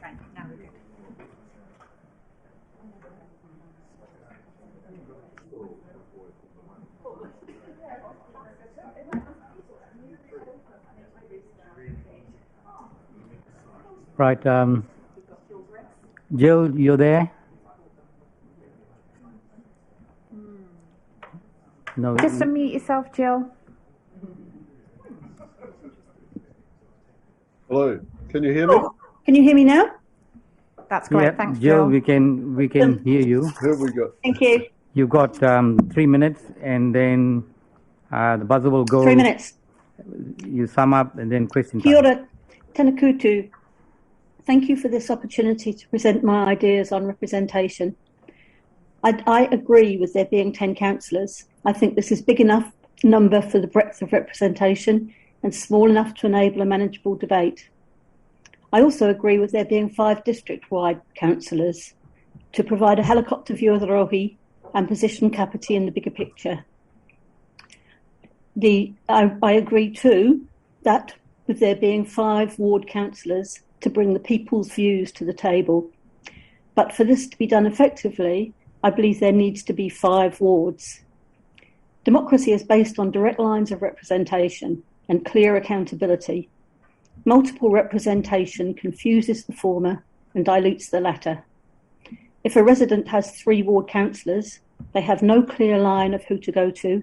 Right, now we're good. Right, Jill, you're there? No. Just unmute yourself, Jill. Hello, can you hear me? Can you hear me now? That's great. Yeah, Thanks, Jill, Jill. we can hear you. Here we go. Thank you. You've got 3 minutes, and then the buzzer will go. 3 minutes. You sum up, and then question Kia time. ora, tēnā koutou. Thank you for this opportunity to present my ideas on representation. I agree with there being 10 councillors. I think this is big enough number for the breadth of representation and small enough to enable a manageable debate. I also agree with there being 5 district-wide councillors to provide a helicopter view of the Rohi and position Kapiti in the bigger picture. I agree too that with there being 5 ward councillors to bring the people's views to the table. But for this to be done effectively, I believe there needs to be 5 wards. Democracy is based on direct lines of representation and clear accountability. Multiple representation confuses the former and dilutes the latter. If a resident has 3 ward councillors, they have no clear line of who to go to,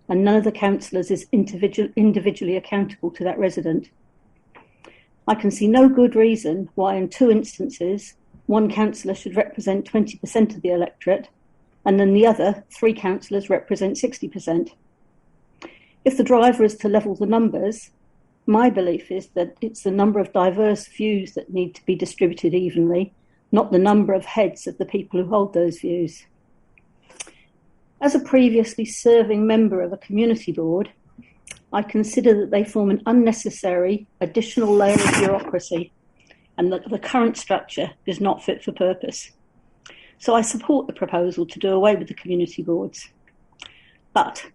and none of the councillors is individually accountable to that resident. I can see no good reason why in 2 instances, one councillor should represent 20% of the electorate, and then the other 3 councillors represent 60%. If the driver is to level the numbers, my belief is that it's the number of diverse views that need to be distributed evenly, not the number of heads of the people who hold those views. As a previously serving member of a community board, I consider that they form an unnecessary additional layer of bureaucracy and that the current structure is not fit for purpose. So I support the proposal to do away with the community boards. But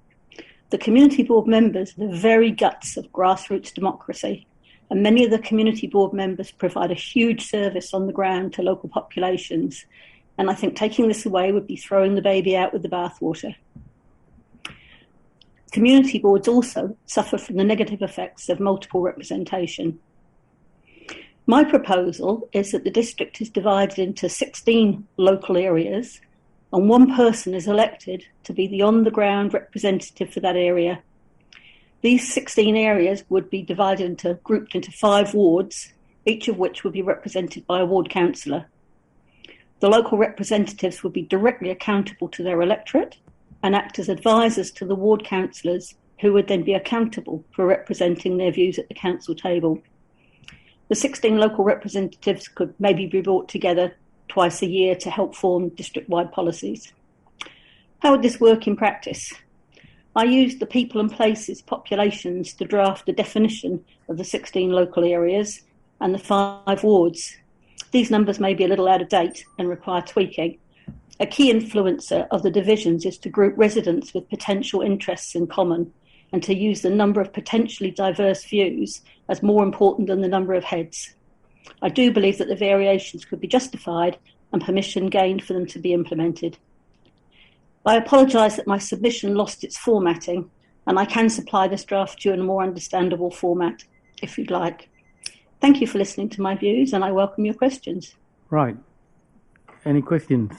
the community board members are the very guts of grassroots democracy, and many of the community board members provide a huge service on the ground to local populations. And I think taking this away would be throwing the baby out with the bathwater. Community boards also suffer from the negative effects of multiple representation. My proposal is that the district is divided into 16 local areas and one person is elected to be the on-the-ground representative for that area. These 16 areas would be grouped into 5 wards, each of which would be represented by a ward councillor. The local representatives would be directly accountable to their electorate and act as advisors to the ward councillors, who would then be accountable for representing their views at the council table. The 16 local representatives could maybe be brought together twice a year to help form district-wide policies. How would this work in practice? I used the people and places populations to draft the definition of the 16 local areas and the 5 wards. These numbers may be a little out of date and require tweaking. A key influencer of the divisions is to group residents with potential interests in common and to use the number of potentially diverse views as more important than the number of heads. I do believe that the variations could be justified and permission gained for them to be implemented. I apologise that my submission lost its formatting, and I can supply this draft to you in a more understandable format if you'd like. Thank you for listening to my views, and I welcome your questions. Right. Any questions?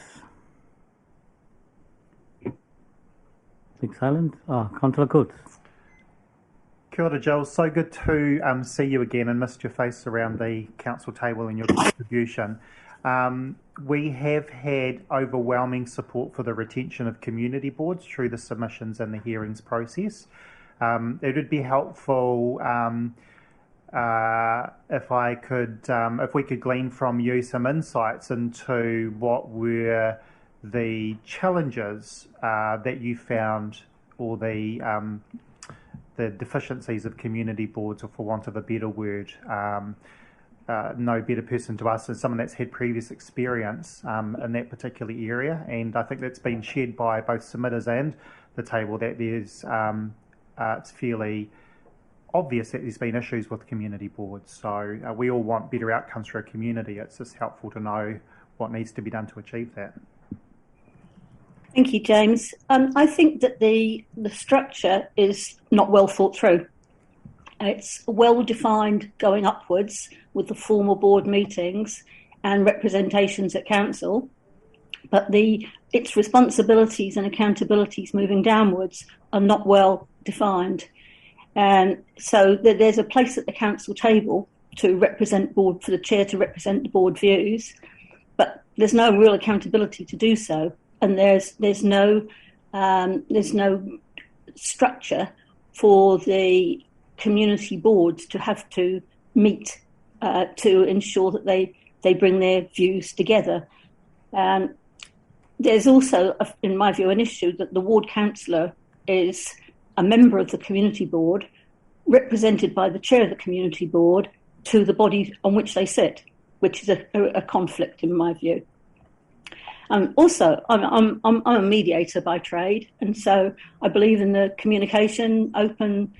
Big silence. Councillor Coates. Kia ora, Jill. So good to see you again and missed your face around the council table and your contribution. We have had overwhelming support for the retention of community boards through the submissions and the hearings process. It would be helpful if we could glean from you some insights into what were the challenges that you found, or the deficiencies of community boards, or for want of a better word, no better person to us than someone that's had previous experience in that particular area. And I think that's been shared by both submitters and the table, that there's it's fairly obvious that there's been issues with community boards. So we all want better outcomes for our community. It's just helpful to know what needs to be done to achieve that. Thank you, James. I think that the structure is not well thought through. It's well defined going upwards with the formal board meetings and representations at council, but its responsibilities and accountabilities moving downwards are not well defined. And so there's a place at the council table to represent board, for the chair to represent the board views, but there's no real accountability to do so, and there's no structure for the community boards to have to meet to ensure that they bring their views together. There's also, in my view, an issue that the ward councillor is a member of the community board, represented by the chair of the community board to the body on which they sit, which is a conflict in my view. Also, I'm a mediator by trade, and so I believe in the communication, open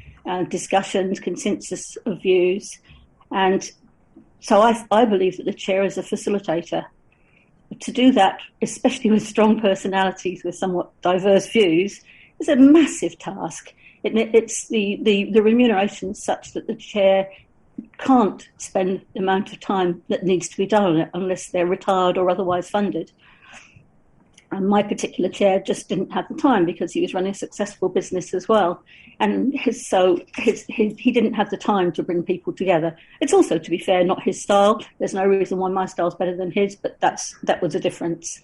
discussions, consensus of views, and so I believe that the chair is a facilitator. To do that, especially with strong personalities with somewhat diverse views, is a massive task. It's the remuneration is such that the chair can't spend the amount of time that needs to be done on it unless they're retired or otherwise funded. And my particular chair just didn't have the time because he was running a successful business as well. And he didn't have the time to bring people together. It's also, to be fair, not his style. There's no reason why my style's better than his, but that was a difference.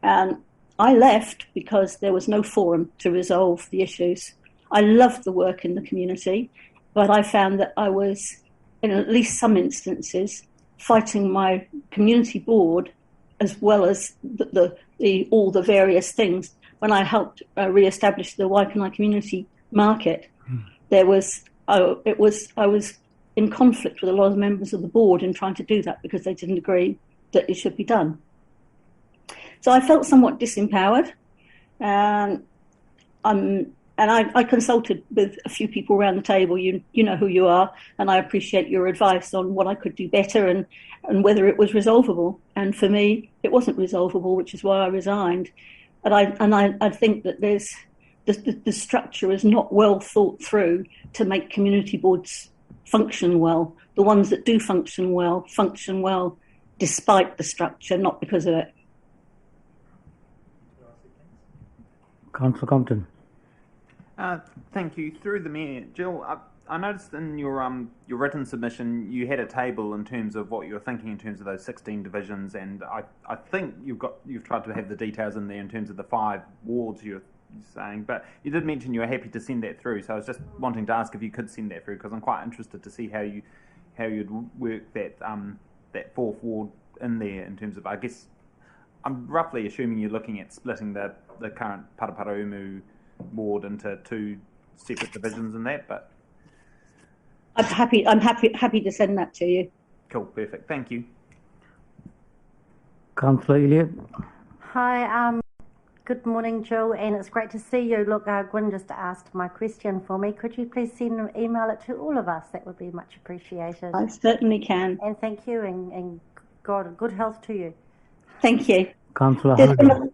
I left because there was no forum to resolve the issues. I loved the work in the community, but I found that I was, in at least some instances, fighting my community board as well as all the various things. When I helped re-establish the Waikanae community market, I was in conflict with a lot of members of the board in trying to do that because they didn't agree that it should be done. So I felt somewhat disempowered, and I consulted with a few people around the table. You know who you are, and I appreciate your advice on what I could do better and whether it was resolvable. And for me, it wasn't resolvable, which is why I resigned. And I think that there's the structure is not well thought through to make community boards function well. The ones that do function well despite the structure, not because of it. Councillor Compton. Thank you. Through the mayor, Jill, I noticed in your written submission you had a table in terms of what you were thinking in terms of those 16 divisions, and I think you've tried to have the details in there in terms of the 5 wards you're saying, but you did mention you were happy to send that through. So I was just wanting to ask if you could send that through, because I'm quite interested to see how you'd work that 4th ward in there in terms of, I guess I'm roughly assuming you're looking at splitting the current Paraparaumu ward into 2 separate divisions in that, but I'm happy to send that to you. Cool, perfect. Thank you. Councillor Elliott. Hi, good morning, Jill, and it's great to see you. Look, Gwyn just asked my question for me. Could you please email it to all of us? That would be much appreciated. I certainly can. And thank you, and God, good health to you. Thank you. Councillor Hogan.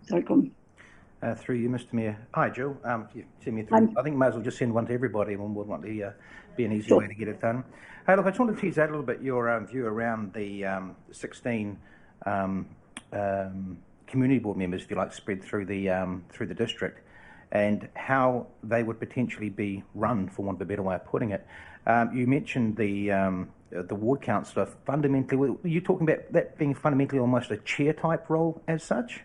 Sorry, go on. Through you, Mr. Mayor. Hi, Jill. You send me through. I think I might as well just send one to everybody, and would want to be an easy way to get it done. Hey, look, I just want to tease out a little bit your view around the 16 community board members, if you like, spread through the district, and how they would potentially be run, for want of a better way of putting it. You mentioned the ward councillor. Fundamentally, were you talking about that being fundamentally almost a chair type role as such?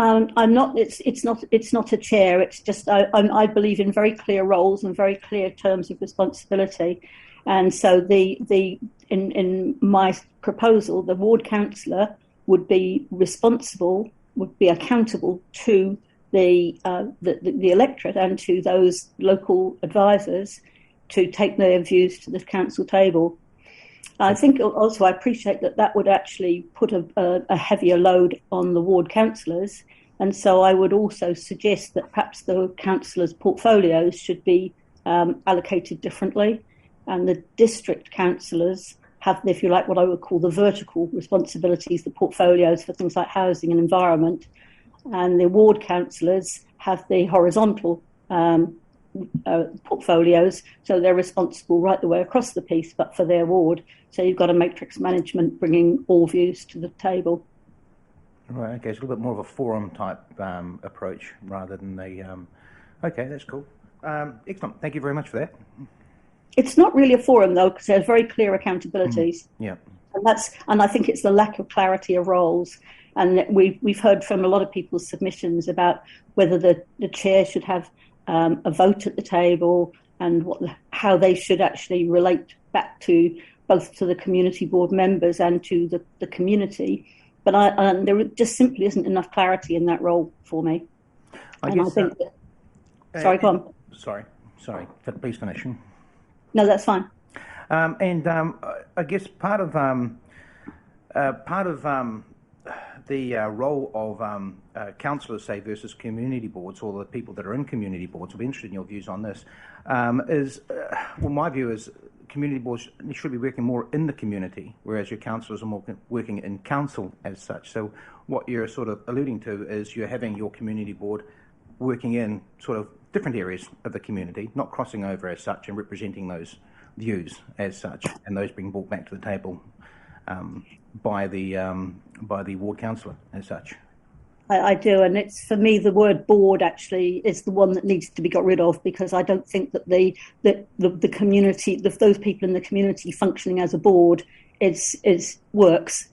I'm not. It's not a chair. It's just I believe in very clear roles and very clear terms of responsibility, and so in my proposal, the ward councillor would be responsible, would be accountable to the electorate and to those local advisors to take their views to the council table. I think also I appreciate that would actually put a heavier load on the ward councillors, and so I would also suggest that perhaps the councillors' portfolios should be allocated differently, and the district councillors have, if you like, what I would call the vertical responsibilities, the portfolios for things like housing and environment, and the ward councillors have the horizontal portfolios, so they're responsible right the way across the piece, but for their ward. So you've got a matrix management bringing all views to the table. Right, okay, it's a little bit more of a forum type approach rather than the... okay, that's cool. Excellent, thank you very much for that. It's not really a forum, though, because there's very clear accountabilities. Yeah. And I think it's the lack of clarity of roles. And we've heard from a lot of people's submissions about whether the chair should have a vote at the table and how they should actually relate back to both to the community board members and to the community. But there just simply isn't enough clarity in that role for me. I think sorry, go on. Sorry. Please finish. No, that's fine. I guess part of the role of councillors, say, versus community boards, or the people that are in community boards, I'll be interested in your views on this, my view is community boards should be working more in the community, whereas your councillors are more working in council as such. So what you're sort of alluding to is you're having your community board working in sort of different areas of the community, not crossing over as such, and representing those views as such, and those being brought back to the table by the ward councillor as such. I do, and it's, for me, the word board actually is the one that needs to be got rid of, because I don't think that the community, those people in the community functioning as a board is works,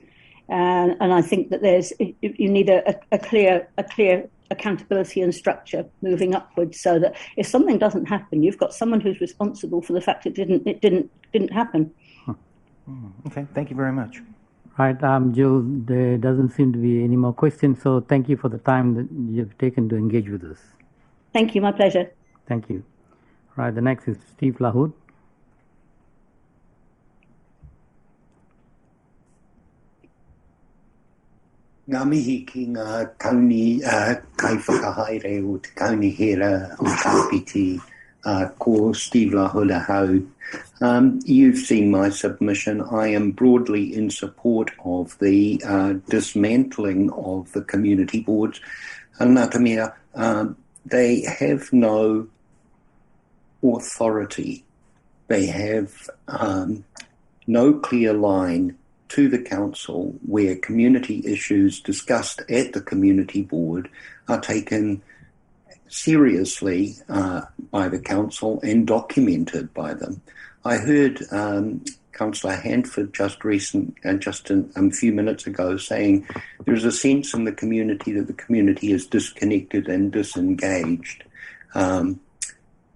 and I think that you need a clear accountability and structure moving upwards, so that if something doesn't happen, you've got someone who's responsible for the fact it didn't happen. Okay, thank you very much. Right, Jill, there doesn't seem to be any more questions, so thank you for the time that you've taken to engage with us. Thank you, my pleasure. Thank you. Right, the next is Steve Lahoud. Ngā mihi ki ngā kauni kai whakahaere o te kauni hera o Kapiti, ko Steve Lahoud. You've seen my submission. I am broadly in support of the dismantling of the community boards. Natamia, they have no authority. They have no clear line to the council where community issues discussed at the community board are taken seriously by the council and documented by them. I heard Councillor Handford just a few minutes ago saying there's a sense in the community that the community is disconnected and disengaged. And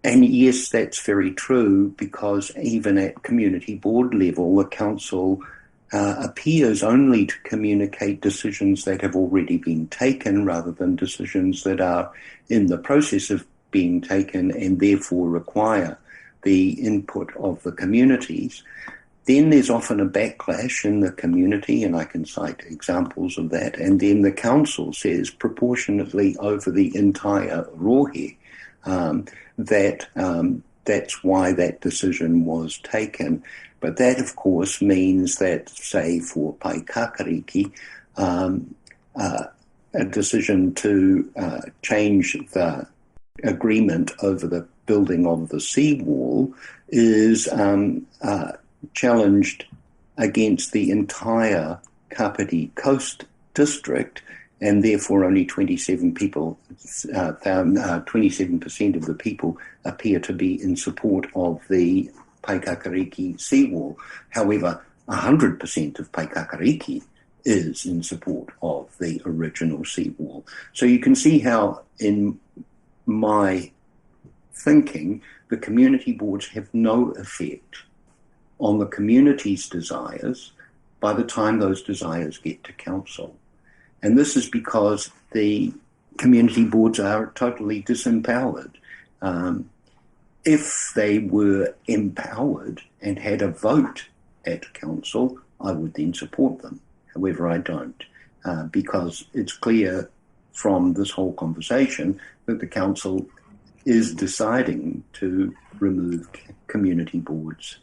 yes, that's very true, because even at community board level, the council appears only to communicate decisions that have already been taken rather than decisions that are in the process of being taken and therefore require the input of the communities. Then there's often a backlash in the community, and I can cite examples of that, and then the council says proportionately over the entire rohe that's why that decision was taken. But that, of course, means that, say, for Pai Kakariki, a decision to change the agreement over the building of the seawall is challenged against the entire Kapiti Coast District, and therefore only 27% of the people appear to be in support of the Paikakariki seawall. However, 100% of Paikakariki is in support of the original seawall. So you can see how, in my thinking, the community boards have no effect on the community's desires by the time those desires get to council. And this is because the community boards are totally disempowered. If they were empowered and had a vote at council, I would then support them. However, I don't, because it's clear from this whole conversation that the council is deciding to remove community boards.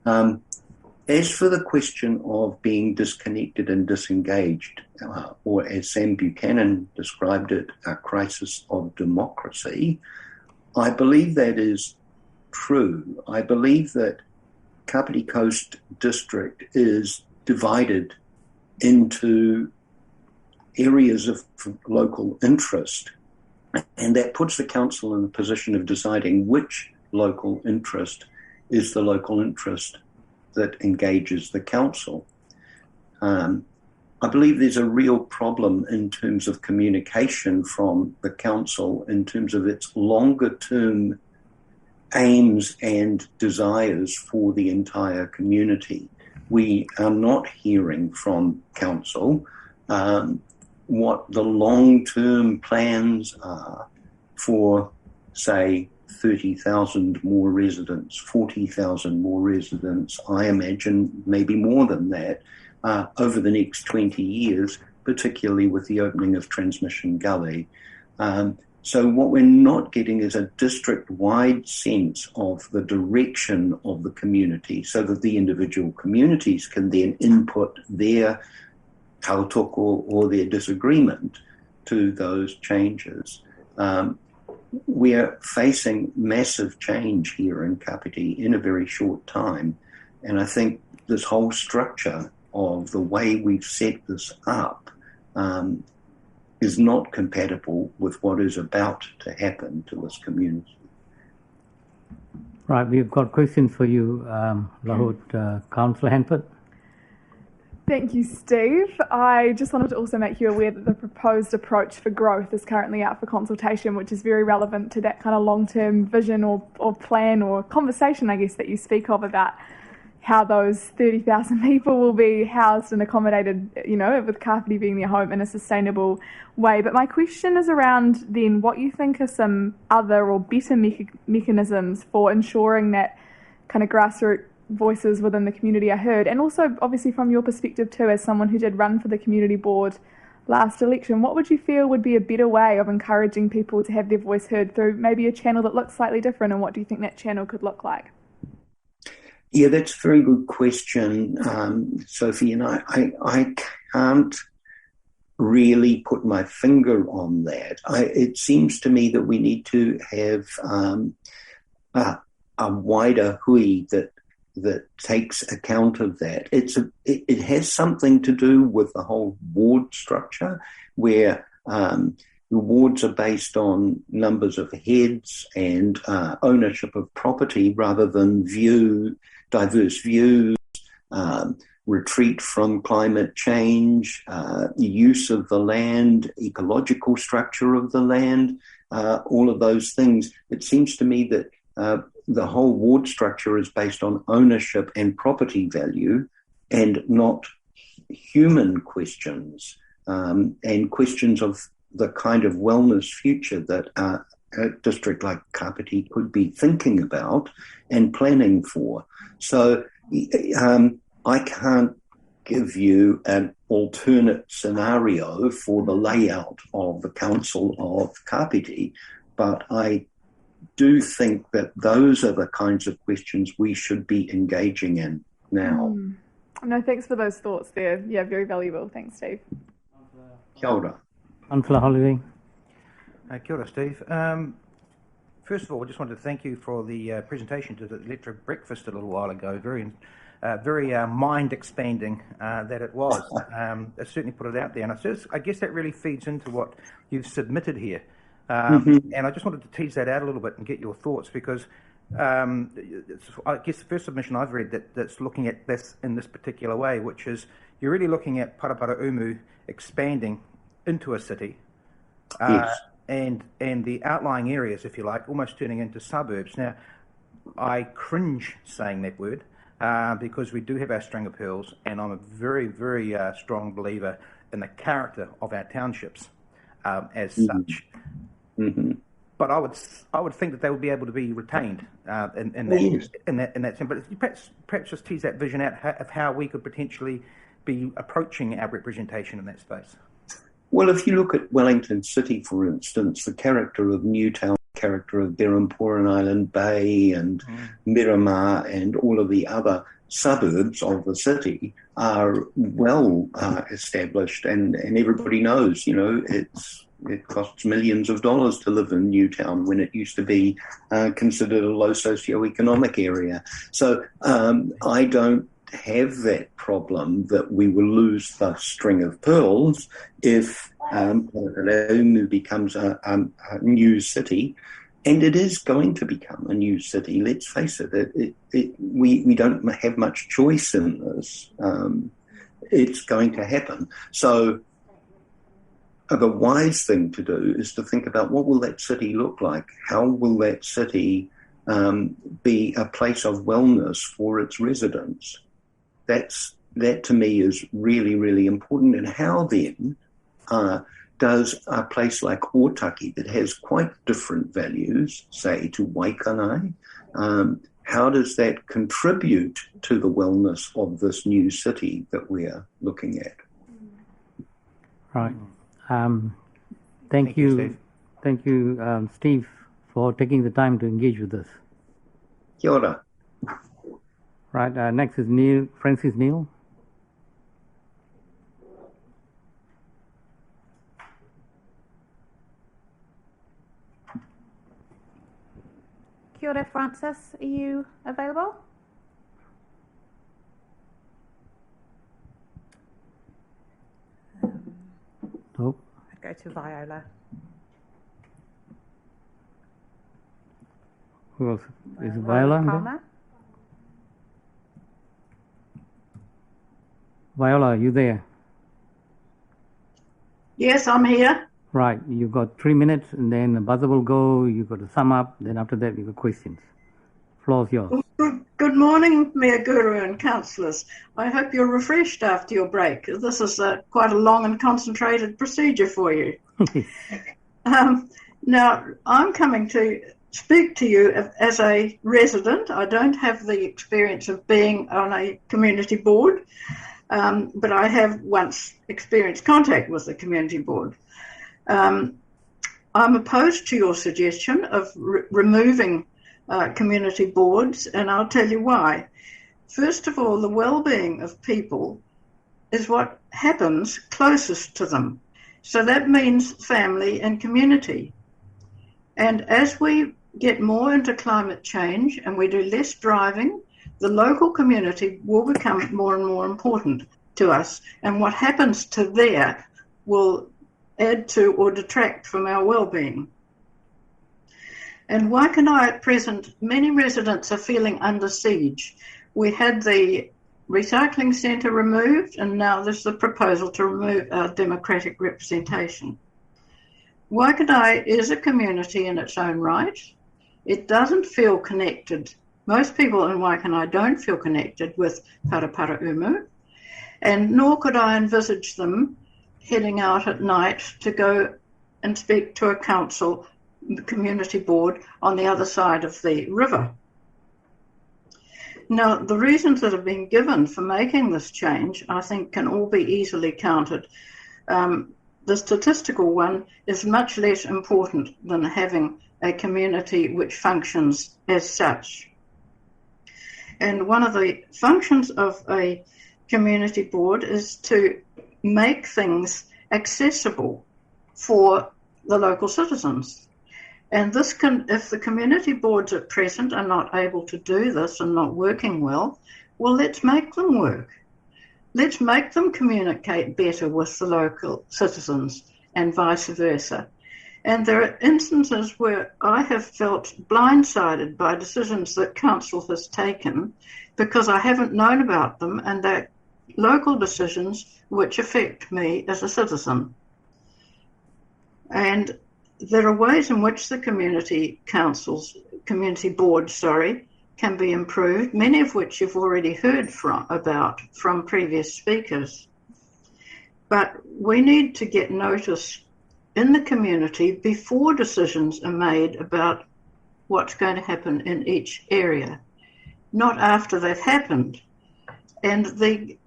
As for the question of being disconnected and disengaged, or as Sam Buchanan described it, a crisis of democracy, I believe that is true. I believe that Kapiti Coast District is divided into areas of local interest, and that puts the council in the position of deciding which local interest is the local interest that engages the council. I believe there's a real problem in terms of communication from the council in terms of its longer term aims and desires for the entire community. We are not hearing from council what the long-term plans are for, say, 30,000 more residents, 40,000 more residents, I imagine maybe more than that, over the next 20 years, particularly with the opening of Transmission Gully. So what we're not getting is a district-wide sense of the direction of the community so that the individual communities can then input their tautoko or their disagreement to those changes. We're facing massive change here in Kapiti in a very short time. And I think this whole structure of the way we've set this up is not compatible with what is about to happen to this community. Right, we've got questions for you, Lahut. Councillor Hanford. Thank you, Steve. I just wanted to also make you aware that the proposed approach for growth is currently out for consultation, which is very relevant to that kind of long-term vision or plan or conversation, I guess, that you speak of about how those 30,000 people will be housed and accommodated, you know, with Kapiti being their home in a sustainable way. But my question is around then what you think are some other or better mechanisms for ensuring that kind of grassroots voices within the community are heard, and also obviously from your perspective too, as someone who did run for the community board last election, what would you feel would be a better way of encouraging people to have their voice heard through maybe a channel that looks slightly different, and what do you think that channel could look like? Yeah, that's a very good question, Sophie, and I can't really put my finger on that. It seems to me that we need to have a wider hui that takes account of that. It has something to do with the whole ward structure, where the wards are based on numbers of heads and ownership of property rather than diverse views, retreat from climate change, use of the land, ecological structure of the land, all of those things. It seems to me that the whole ward structure is based on ownership and property value and not human questions and questions of the kind of wellness future that a district like Kapiti could be thinking about and planning for. So I can't give you an alternate scenario for the layout of the Council of Kapiti, but I do think that those are the kinds of questions we should be engaging in now. No, thanks for those thoughts there. Yeah, very valuable. Thanks, Steve. Kia ora. Councillor Holiday. Kia ora, Steve. First of all, I just wanted to thank you for the presentation to the electric breakfast a little while ago. Very mind-expanding that it was. It certainly put it out there. And I guess that really feeds into what you've submitted here. And I just wanted to tease that out a little bit and get your thoughts, because I guess the first submission I've read that's looking at this in this particular way, which is you're really looking at Parapara Umu expanding into a city, Yes. and the outlying areas, if you like, almost turning into suburbs. Now, I cringe saying that word because we do have our string of pearls, and I'm a very, very strong believer in the character of our townships as such. But I would think that they would be able to be retained in that sense. But perhaps just tease that vision out of how we could potentially be approaching our representation in that space. Well, if you look at Wellington City, for instance, the character of Newtown character of Berhampore Island Bay and Miramar and all of the other suburbs of the city are well established, and everybody knows, it costs millions of dollars to live in Newtown when it used to be considered a low socioeconomic area. So I don't have that problem that we will lose the string of pearls if Paraparaumu becomes a new city. And it is going to become a new city. Let's face it. We don't have much choice in this. It's going to happen. So the wise thing to do is to think about, what will that city look like? How will that city be a place of wellness for its residents? That to me is really, really important. And how then does a place like Otaki, that has quite different values, say, to Waikanai, how does that contribute to the wellness of this new city that we're looking at? Right. Thank you, Steve. Thank you, Steve, for taking the time to engage with us. Kia ora. Right. Next is Francis Neil. Kia ora, Francis. Are you available? Nope. I'd go to Viola. Who else? Is it Viola? Palmer. Viola, are you there? Yes, I'm here. Right. You've got 3 minutes, and then the buzzer will go. You've got to sum up. Then after that, you've got questions. Floor's yours. Good morning, Mayor Guru and councillors. I hope you're refreshed after your break. This is quite a long and concentrated procedure for you. Now, I'm coming to speak to you as a resident. I don't have the experience of being on a community board, but I have once experienced contact with the community board. I'm opposed to your suggestion of removing community boards, and I'll tell you why. First of all, the well-being of people is what happens closest to them. So that means family and community. And as we get more into climate change and we do less driving, the local community will become more and more important to us. And what happens to there will add to or detract from our well-being. And Waikanai at present, many residents are feeling under siege. We had the recycling centre removed, and now there's the proposal to remove our democratic representation. Waikanai is a community in its own right. It doesn't feel connected. Most people in Waikanai don't feel connected with Paraparaumu, and nor could I envisage them heading out at night to go and speak to a council community board on the other side of the river. Now, the reasons that have been given for making this change, I think, can all be easily counted. The statistical one is much less important than having a community which functions as such. And one of the functions of a community board is to make things accessible for the local citizens. And this can, if the community boards at present are not able to do this and not working well, let's make them work. Let's make them communicate better with the local citizens and vice versa. And there are instances where I have felt blindsided by decisions that council has taken because I haven't known about them, and they're local decisions which affect me as a citizen. And there are ways in which the community boards, can be improved, many of which you've already heard from previous speakers. But we need to get notice in the community before decisions are made about what's going to happen in each area, not after they've happened. And the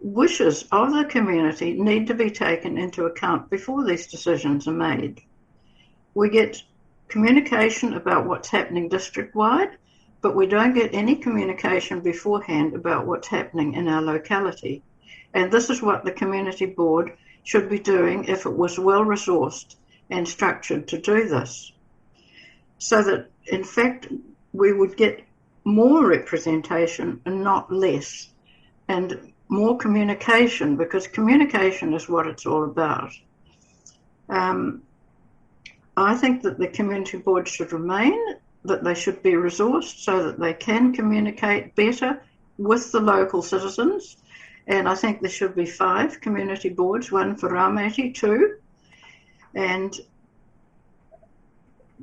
wishes of the community need to be taken into account before these decisions are made. We get communication about what's happening district-wide, but we don't get any communication beforehand about what's happening in our locality. And this is what the community board should be doing if it was well-resourced and structured to do this. So that, in fact, we would get more representation and not less, and more communication, because communication is what it's all about. I think that the community board should remain, that they should be resourced so that they can communicate better with the local citizens. And I think there should be 5 community boards, 1 for Raumati, 2, and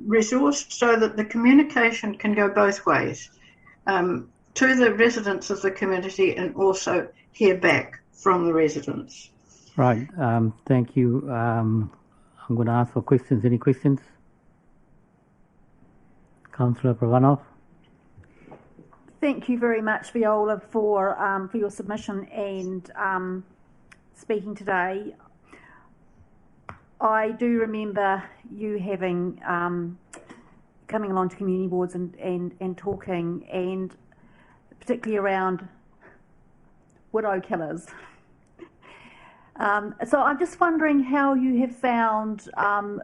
resourced so that the communication can go both ways, to the residents of the community and also hear back from the residents. Right. Thank you. I'm going to ask for questions. Any questions? Councillor Pravanov. Thank you very much, Viola, for your submission and speaking today. I do remember you having coming along to community boards and talking, and particularly around widow killers. So I'm just wondering how you have found,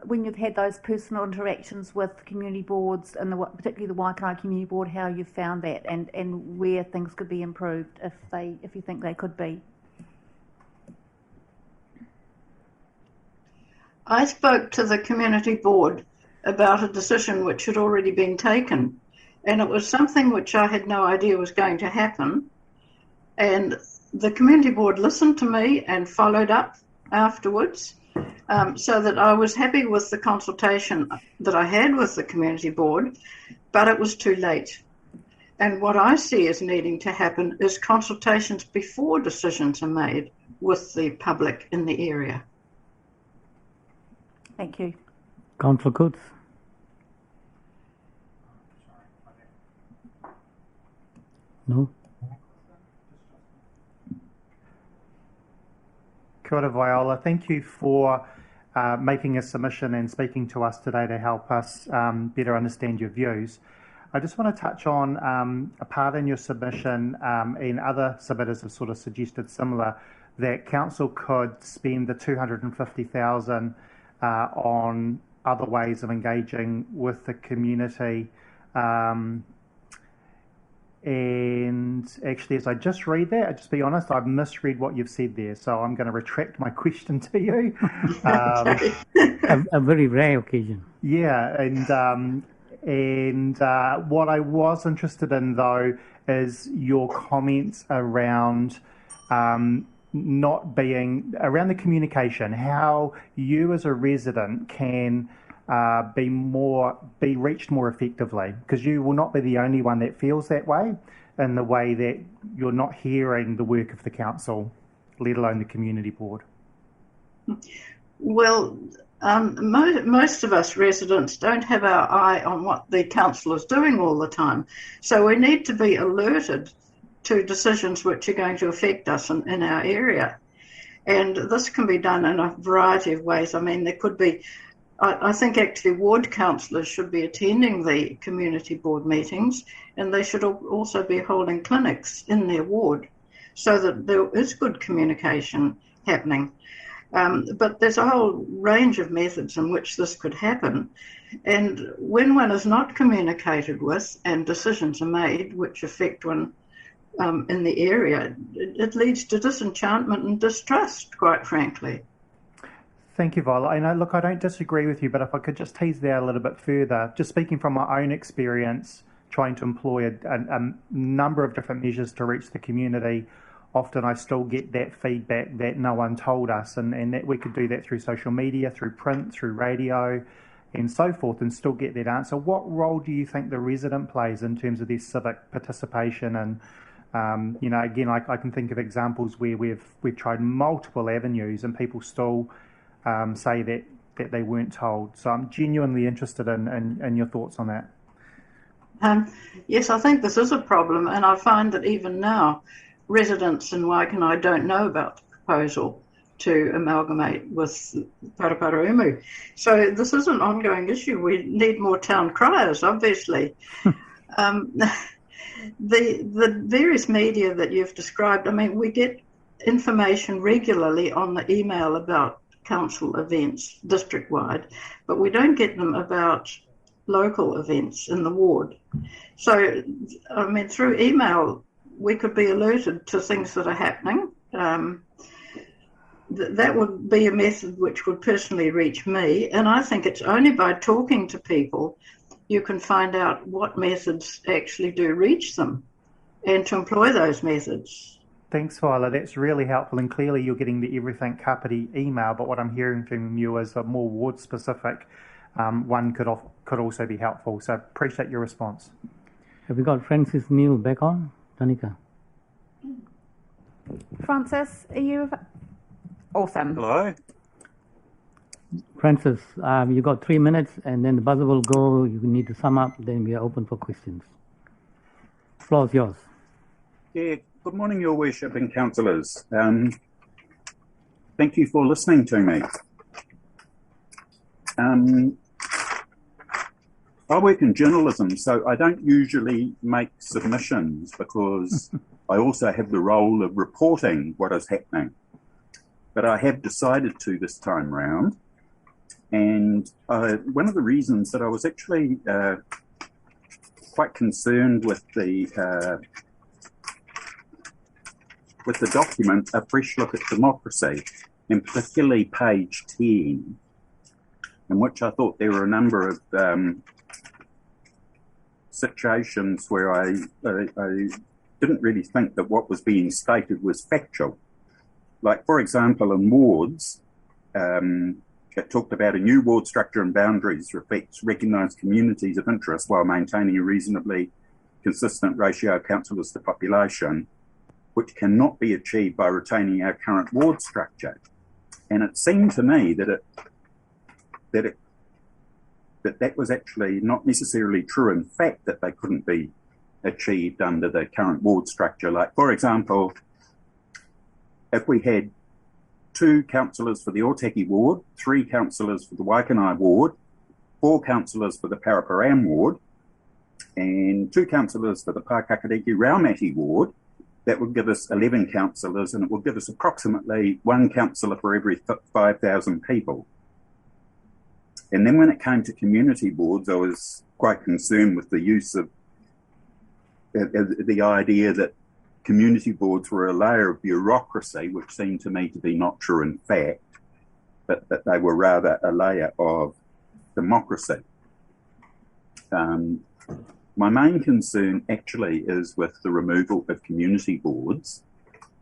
when you've had those personal interactions with community boards, and particularly the Waikato Community Board, how you've found that, and where things could be improved if you think they could be. I spoke to the community board about a decision which had already been taken, and it was something which I had no idea was going to happen. And the community board listened to me and followed up afterwards, so that I was happy with the consultation that I had with the community board, but it was too late. And what I see as needing to happen is consultations before decisions are made with the public in the area. Thank you. Councillor Coates. No? Kia ora, Viola. Thank you for making a submission and speaking to us today to help us better understand your views. I just want to touch on a part in your submission, and other submitters have sort of suggested similar, that council could spend the $250,000 on other ways of engaging with the community. And actually, as I just read that, I'll just be honest, I've misread what you've said there, so I'm going to retract my question to you. A very rare occasion. Yeah, and what I was interested in, though, is your comments around not being, around the communication, how you as a resident can be reached more effectively, because you will not be the only one that feels that way, in the way that you're not hearing the work of the council, let alone the community board. Well, most of us residents don't have our eye on what the council is doing all the time, so we need to be alerted to decisions which are going to affect us in our area, and this can be done in a variety of ways. I mean, there could be, I think actually ward councillors should be attending the community board meetings, and they should also be holding clinics in their ward so that there is good communication happening. But there's a whole range of methods in which this could happen. And when one is not communicated with and decisions are made which affect one in the area, it leads to disenchantment and distrust, quite frankly. Thank you, Viola. And look, I don't disagree with you, but if I could just tease that out a little bit further, just speaking from my own experience, trying to employ a number of different measures to reach the community, often I still get that feedback that no one told us, and that we could do that through social media, through print, through radio, and so forth, and still get that answer. What role do you think the resident plays in terms of their civic participation? And you know, again, I can think of examples where we've tried multiple avenues, and people still say that they weren't told. So I'm genuinely interested in your thoughts on that. Yes, I think this is a problem, and I find that even now residents in Waikanae don't know about the proposal, to amalgamate with Paraparaumu. So this is an ongoing issue. We need more town criers, obviously. The various media that you've described, I mean, we get information regularly on the email about council events district-wide, but we don't get them about local events in the ward. So, I mean, through email, we could be alerted to things that are happening. That would be a method which would personally reach me, and I think it's only by talking to people you can find out what methods actually do reach them and to employ those methods. Thanks, Viola. That's really helpful, and clearly you're getting the Everything Kapiti email, but what I'm hearing from you is a more ward-specific one could also be helpful. So appreciate your response. Have we got Francis Neal back on? Tanika. Francis, are you awesome? Hello. Francis, you got 3 minutes, and then the buzzer will go. You need to sum up, then we are open for questions. The floor is yours. Yeah, good morning, Your Worship and councillors. Thank you for listening to me. I work in journalism, so I don't usually make submissions because I also have the role of reporting what is happening. But I have decided to this time round. And one of the reasons that I was actually quite concerned with the document, A Fresh Look at Democracy, and particularly page 10, in which I thought there were a number of situations where I didn't really think that what was being stated was factual. Like, for example, in wards, it talked about a new ward structure and boundaries reflects recognised communities of interest while maintaining a reasonably consistent ratio of councillors to population, which cannot be achieved by retaining our current ward structure. And it seemed to me that that was actually not necessarily true in fact, that they couldn't be achieved under the current ward structure. Like, for example, if we had 2 councillors for the Otaki ward, 3 councillors for the Waikanae ward, 4 councillors for the Paraparaumu ward, and 2 councillors for the Pākakariki Raumati ward, that would give us 11 councillors, and it would give us approximately 1 councillor for every 5,000 people. And then when it came to community boards, I was quite concerned with the use of the idea that community boards were a layer of bureaucracy, which seemed to me to be not true in fact, but that they were rather a layer of democracy. My main concern actually is with the removal of community boards.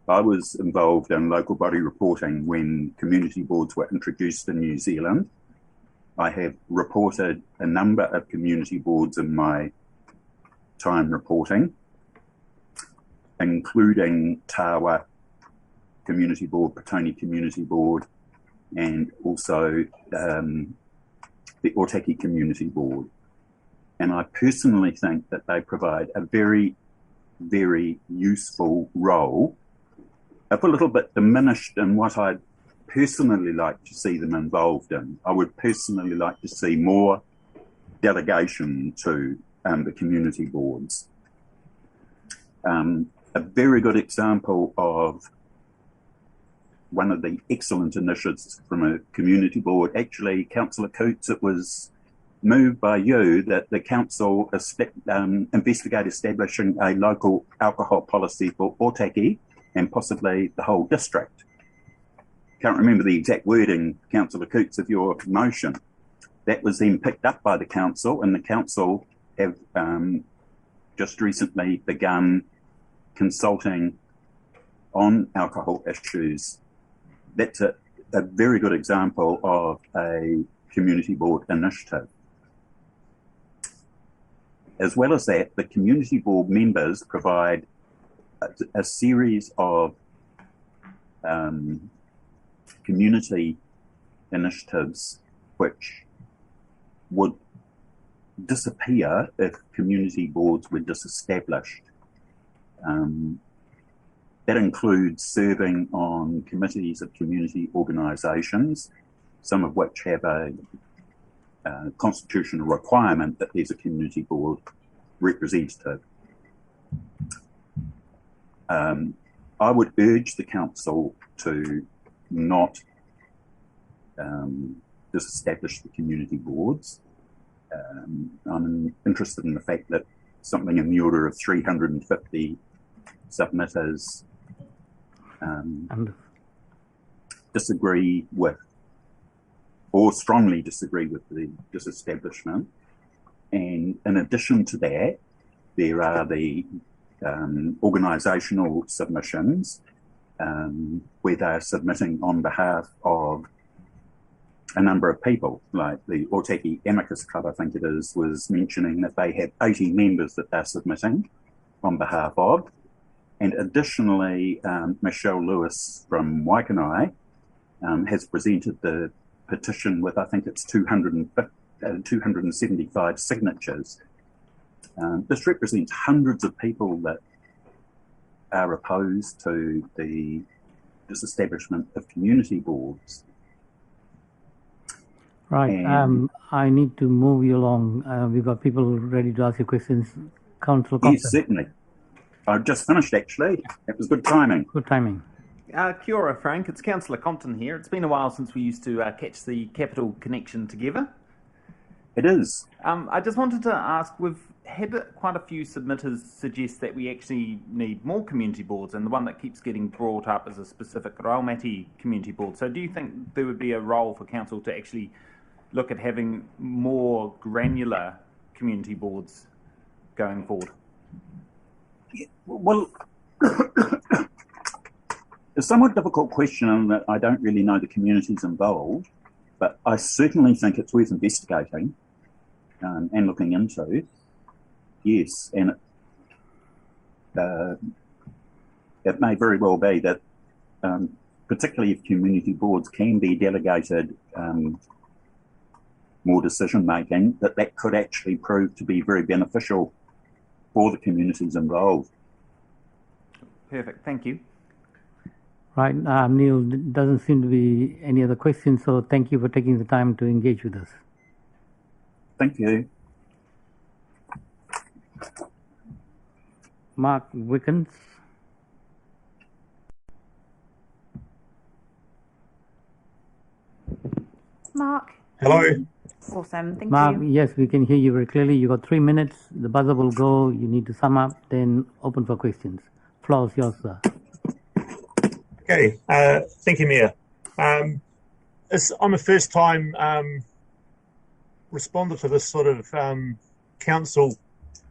I was involved in local body reporting when community boards were introduced in New Zealand. I have reported a number of community boards in my time reporting, including Tawa Community Board, Petone Community Board, and also the Otaki Community Board. And I personally think that they provide a very, very useful role, if a little bit diminished in what I'd personally like to see them involved in. I would personally like to see more delegation to the community boards. A very good example of one of the excellent initiatives from a community board, actually, Councillor Coots, it was moved by you that the council investigate establishing a local alcohol policy for Otaki and possibly the whole district. Can't remember the exact wording, Councillor Coots, of your motion. That was then picked up by the council, and the council have just recently begun consulting on alcohol issues. That's a very good example of a community board initiative. As well as that, the community board members provide a series of community initiatives which would disappear if community boards were disestablished. That includes serving on committees of community organisations, some of which have a constitutional requirement that there's a community board representative. I would urge the council to not disestablish the community boards. I'm interested in the fact that something in the order of 350 submitters disagree with or strongly disagree with the disestablishment. And in addition to that, there are the organisational submissions where they're submitting on behalf of a number of people, like the Otaki Amicus Club, I think it is, was mentioning that they have 80 members that they're submitting on behalf of. And additionally, Michelle Lewis from Waikanai has presented the petition with, I think it's 275 signatures. This represents hundreds of people that are opposed to the disestablishment of community boards. Right. I need to move you along. We've got people ready to ask you questions. Councillor Compton. Yes, certainly. I've just finished, actually. It was good timing. Good timing. Kia ora, Frank. It's Councillor Compton here. It's been a while since we used to catch the Capital Connection together. It is. I just wanted to ask, we've had quite a few submitters suggest that we actually need more community boards, and the one that keeps getting brought up is a specific Raumati community board. So do you think there would be a role for council to actually look at having more granular community boards going forward? Yeah, well, it's a somewhat difficult question in that I don't really know the communities involved, but I certainly think it's worth investigating and looking into. Yes, and it may very well be that, particularly if community boards can be delegated more decision making, that could actually prove to be very beneficial for the communities involved. Perfect, thank you. Right, Neil, doesn't seem to be any other questions, so thank you for taking the time to engage with us. Thank you. Mark Wickens. Mark. Hello. Awesome, thank Mark, you. yes, we can hear you very clearly. You got 3 minutes. The buzzer will go. You need to sum up, then open for questions. Floor is yours, sir. Okay. Thank you, Mayor. I'm a first-time responder to this sort of council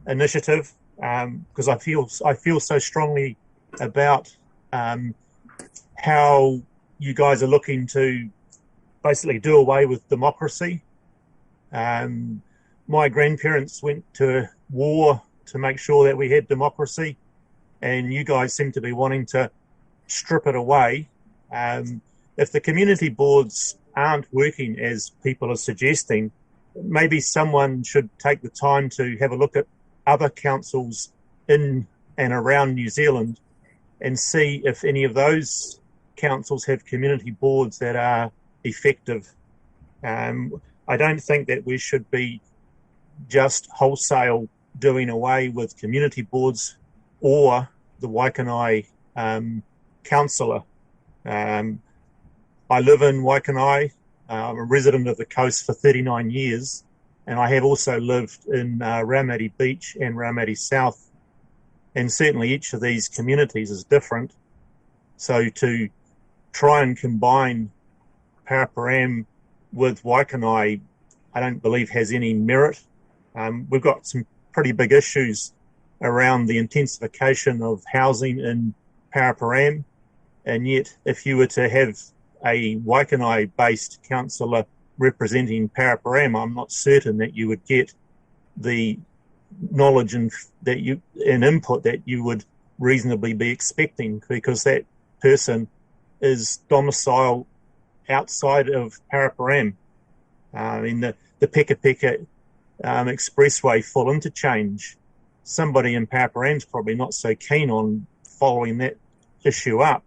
initiative because I feel so strongly about how you guys are looking to basically do away with democracy. My grandparents went to war to make sure that we had democracy, and you guys seem to be wanting to strip it away. If the community boards aren't working as people are suggesting, maybe someone should take the time to have a look at other councils in and around New Zealand and see if any of those councils have community boards that are effective. I don't think that we should be just wholesale doing away with community boards or the Waikanai councillor. I live in Waikanai. I'm a resident of the coast for 39 years, and I have also lived in Raumati Beach and Raumati South, and certainly each of these communities is different. So to try and combine Paraparam with Waikanai, I don't believe has any merit. We've got some pretty big issues around the intensification of housing in Paraparam, and yet if you were to have a Waikanai-based councillor representing Paraparam, I'm not certain that you would get the knowledge and input that you would reasonably be expecting, because that person is domiciled outside of Paraparam. In the Peka Peka Expressway full interchange, somebody in Paraparam's probably not so keen on following that issue up,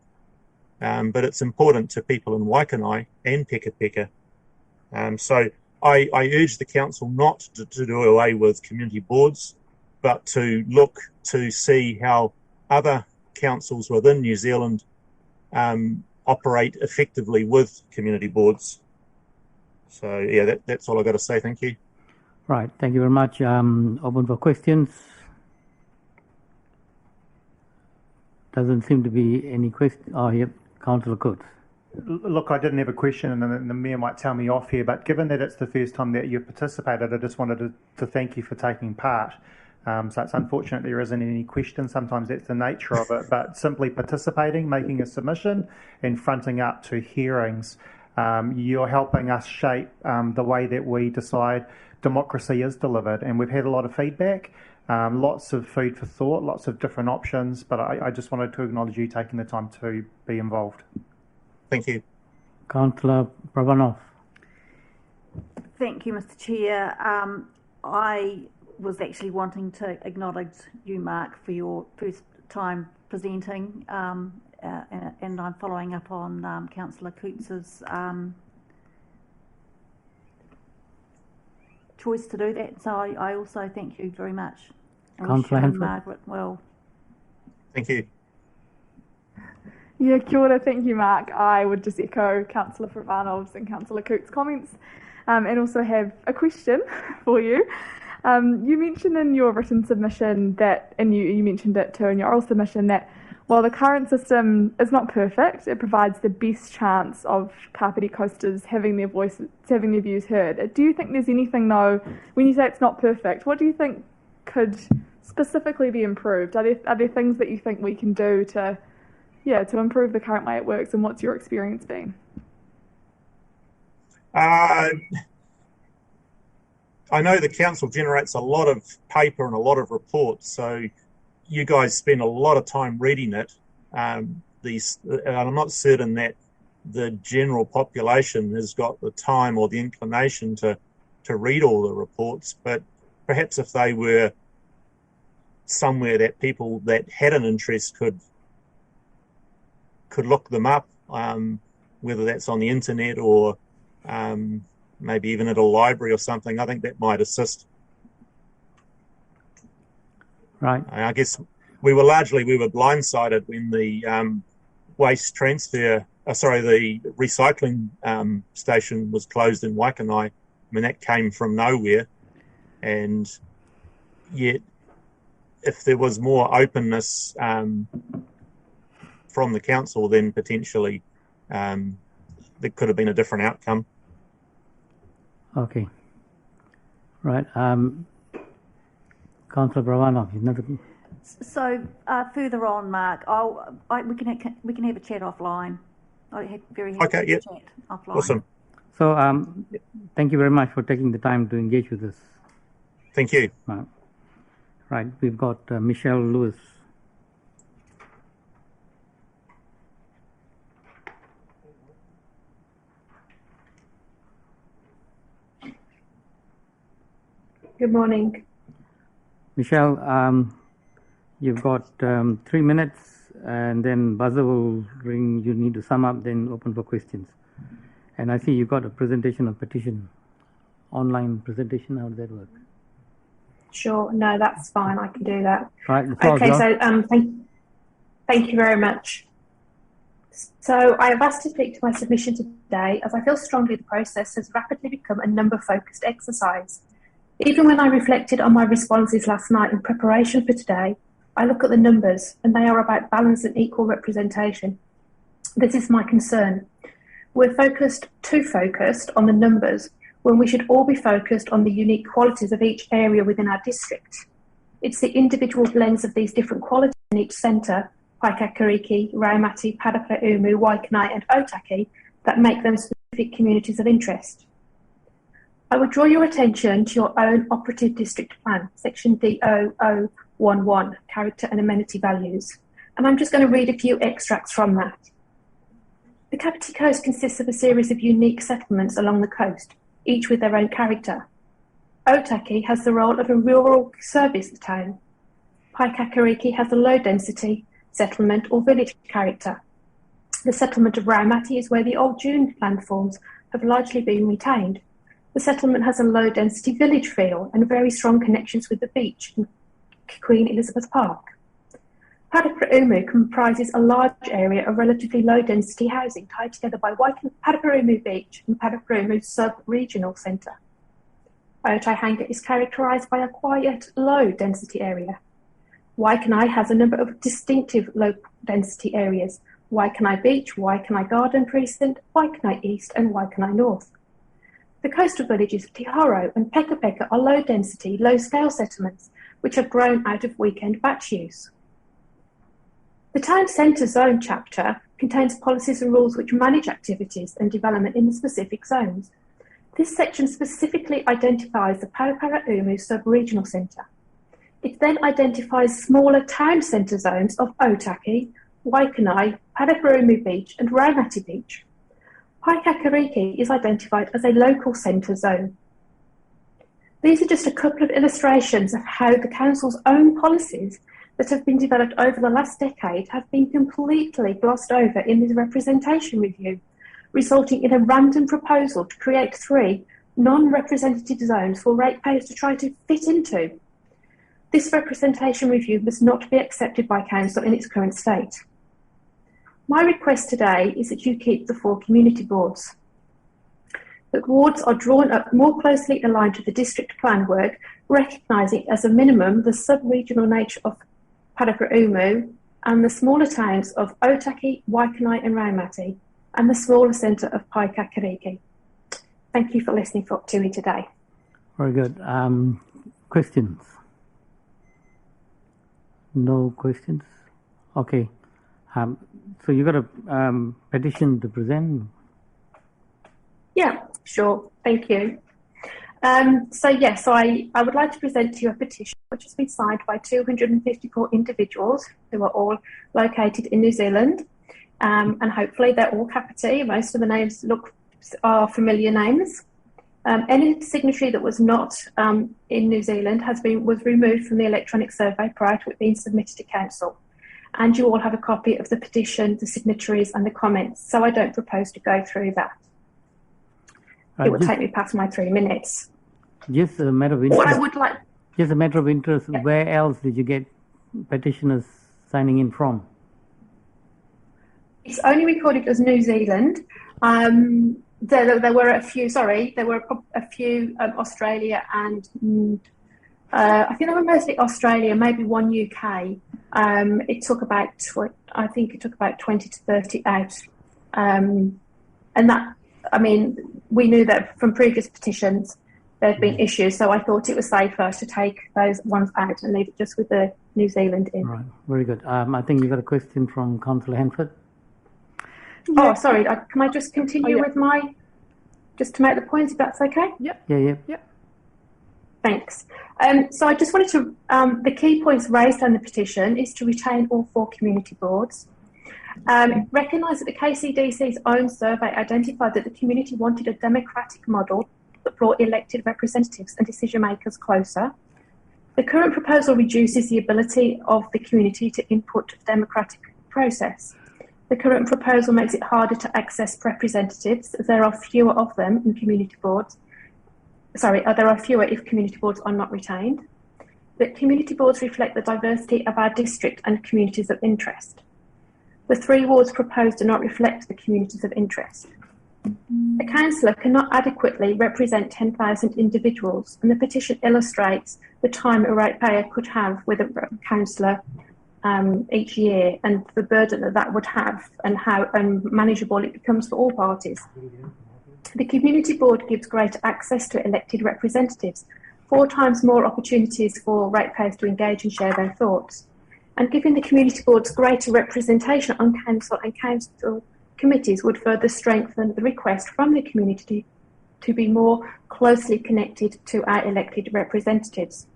but it's important to people in Waikanai and Peka Peka. So I urge the council not to do away with community boards, but to look to see how other councils within New Zealand operate effectively with community boards. So yeah, that's all I've got to say. Thank you. Right, thank you very much. Open for questions. Doesn't seem to be any question. Oh, yep, Councillor Coates. Look, I didn't have a question, and the Mayor might tell me off here, but given that it's the first time that you've participated, I just wanted to thank you for taking part. So it's unfortunate there isn't any question. Sometimes that's the nature of it, but simply participating, making a submission, and fronting up to hearings, you're helping us shape the way that we decide democracy is delivered. And we've had a lot of feedback, lots of food for thought, lots of different options, but I just wanted to acknowledge you taking the time to be involved. Thank you. Councillor Pravanov. Thank you, Mr. Chair. I was actually wanting to acknowledge you, Mark, for your first time presenting, and I'm following up on Councillor Coots's choice to do that. So I also thank you very much. Councillor Hansel. Margaret, well. Thank you. Yeah, kia ora, thank you, Mark. I would just echo Councillor Pravanov's and Councillor Coote's comments, and also have a question for you. You mentioned in your written submission that, and you mentioned it too in your oral submission, that while the current system is not perfect, it provides the best chance of Kapiti coasters having their voices, having their views heard. Do you think there's anything, though, when you say it's not perfect, what do you think could specifically be improved? Are there things that you think we can do to improve the current way it works, and what's your experience been? I know the council generates a lot of paper and a lot of reports, so you guys spend a lot of time reading it. And I'm not certain that the general population has got the time or the inclination to read all the reports, but perhaps if they were somewhere that people that had an interest could look them up, whether that's on the internet or maybe even at a library or something. I think that might assist. Right. I guess we were blindsided when the the recycling station was closed in Waikanai. I mean, that came from nowhere, and yet if there was more openness from the council, then potentially there could have been a different outcome. Okay. Right. Councillor Pravanov, So further on, Mark, we can have a chat offline. I'm very happy to chat offline. Awesome. So thank you very much for taking the time to engage with us. Thank you. Right, we've got Michelle Lewis. Good morning. Michelle, you've got 3 minutes, and then buzzer will ring. You need to sum up, then open for questions. And I see you got a presentation of petition, online presentation. How does that work? Sure. No, that's fine. I can do that. Right. Okay. So thank you very much. So I have asked to speak to my submission today, as I feel strongly the process has rapidly become a number-focused exercise. Even when I reflected on my responses last night in preparation for today, I look at the numbers, and they are about balance and equal representation. This is my concern. We're too focused on the numbers when we should all be focused on the unique qualities of each area within our district. It's the individual blends of these different qualities in each centre, Paikakariki, Raumati, Paraparaumu, Waikanai and Otaki, that make them specific communities of interest. I would draw your attention to your own operative district plan, section D0011, character and amenity values. And I'm just going to read a few extracts from that. The Kapiti Coast consists of a series of unique settlements along the coast, each with their own character. Otaki has the role of a rural service town. Paikakariki has a low density, settlement or village character. The settlement of Raumati is where the old dune landforms have largely been retained. The settlement has a low-density village feel and very strong connections with the beach and Queen Elizabeth Park. Paraparaumu comprises a large area of relatively low-density housing tied together by Paraparaumu Beach and Paraparaumu Sub-Regional Centre. Otaihanga is characterised by a quiet, low-density area. Waikanae has a number of distinctive low-density areas: Waikanae Beach, Waikanae Garden Precinct, Waikanae East and Waikanae North. The coastal villages of Tiharo and Peka Peka are low-density, low-scale settlements which have grown out of weekend batch use. The Town Centre Zone chapter contains policies and rules which manage activities and development in the specific zones. This section specifically identifies the Paraparaumu Sub-Regional Centre. It then identifies smaller town centre zones of Otaki, Waikanae, Paraparaumu Beach and Raumati Beach. Paikakariki is identified as a local centre zone. These are just a couple of illustrations of how the Council's own policies that have been developed over the last decade have been completely glossed over in this representation review, resulting in a random proposal to create 3 non-representative zones for ratepayers to try to fit into. This representation review must not be accepted by Council in its current state. My request today is that you keep the 4 community boards. That wards are drawn up more closely aligned to the district plan work, recognising as a minimum the sub-regional nature of Paraparaumu and the smaller towns of Otaki, Waikanae and Raumati, and the smaller centre of Paikakariki. Thank you for listening to me today. Very good. Questions? No questions? Okay. So you got a petition to present? Yeah, sure. Thank you. So I would like to present to you a petition which has been signed by 254 individuals who are all located in New Zealand, and hopefully they're all Kapiti. Most of the names are familiar names. Any signatory that was not in New Zealand was removed from the electronic survey prior to it being submitted to Council. And you all have a copy of the petition, the signatories and the comments, so I don't propose to go through that. It will take me past my 3 minutes. Just a matter of interest. What I would like... Just a matter of interest, yeah. Where else did you get petitioners signing in from? It's only recorded as New Zealand. There were a few, Australia and I think they were mostly Australia, maybe one UK. It took about 20 to 30 out. And that, I mean, we knew that from previous petitions there had been issues, so I thought it was safer to take those ones out and leave it just with the New Zealand in. Right, very good. I think you got a question from Councillor Hanford. Oh, sorry, can I just continue with just to make the points, if that's okay? Yep. Yeah. Thanks. So I just wanted to, the key points raised on the petition is to retain all 4 community boards. Recognise that the KCDC's own survey identified that the community wanted a democratic model that brought elected representatives and decision makers closer. The current proposal reduces the ability of the community to input the democratic process. The current proposal makes it harder to access representatives, as there are fewer of them in community boards. There are fewer if community boards are not retained. That community boards reflect the diversity of our district and communities of interest. The 3 wards proposed do not reflect the communities of interest. A councillor cannot adequately represent 10,000 individuals, and the petition illustrates the time a ratepayer could have with a councillor each year, and the burden that would have, and how unmanageable it becomes for all parties. The community board gives greater access to elected representatives, 4 times more opportunities for ratepayers to engage and share their thoughts. And giving the community boards greater representation on council and council committees would further strengthen the request from the community to be more closely connected to our elected representatives.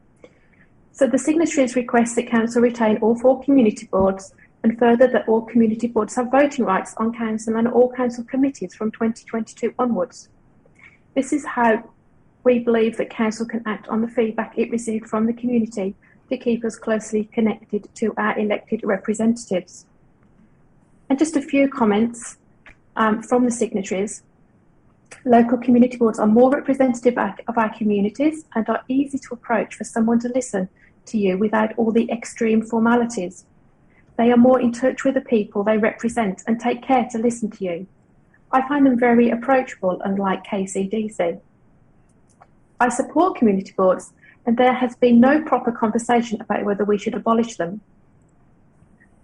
So the signatories request that council retain all 4 community boards, and further that all community boards have voting rights on council and all council committees from 2022 onwards. This is how we believe that council can act on the feedback it received from the community to keep us closely connected to our elected representatives. And just a few comments from the signatories. Local community boards are more representative of our communities and are easy to approach for someone to listen to you without all the extreme formalities. They are more in touch with the people they represent and take care to listen to you. I find them very approachable, unlike KCDC. I support community boards, and there has been no proper conversation about whether we should abolish them.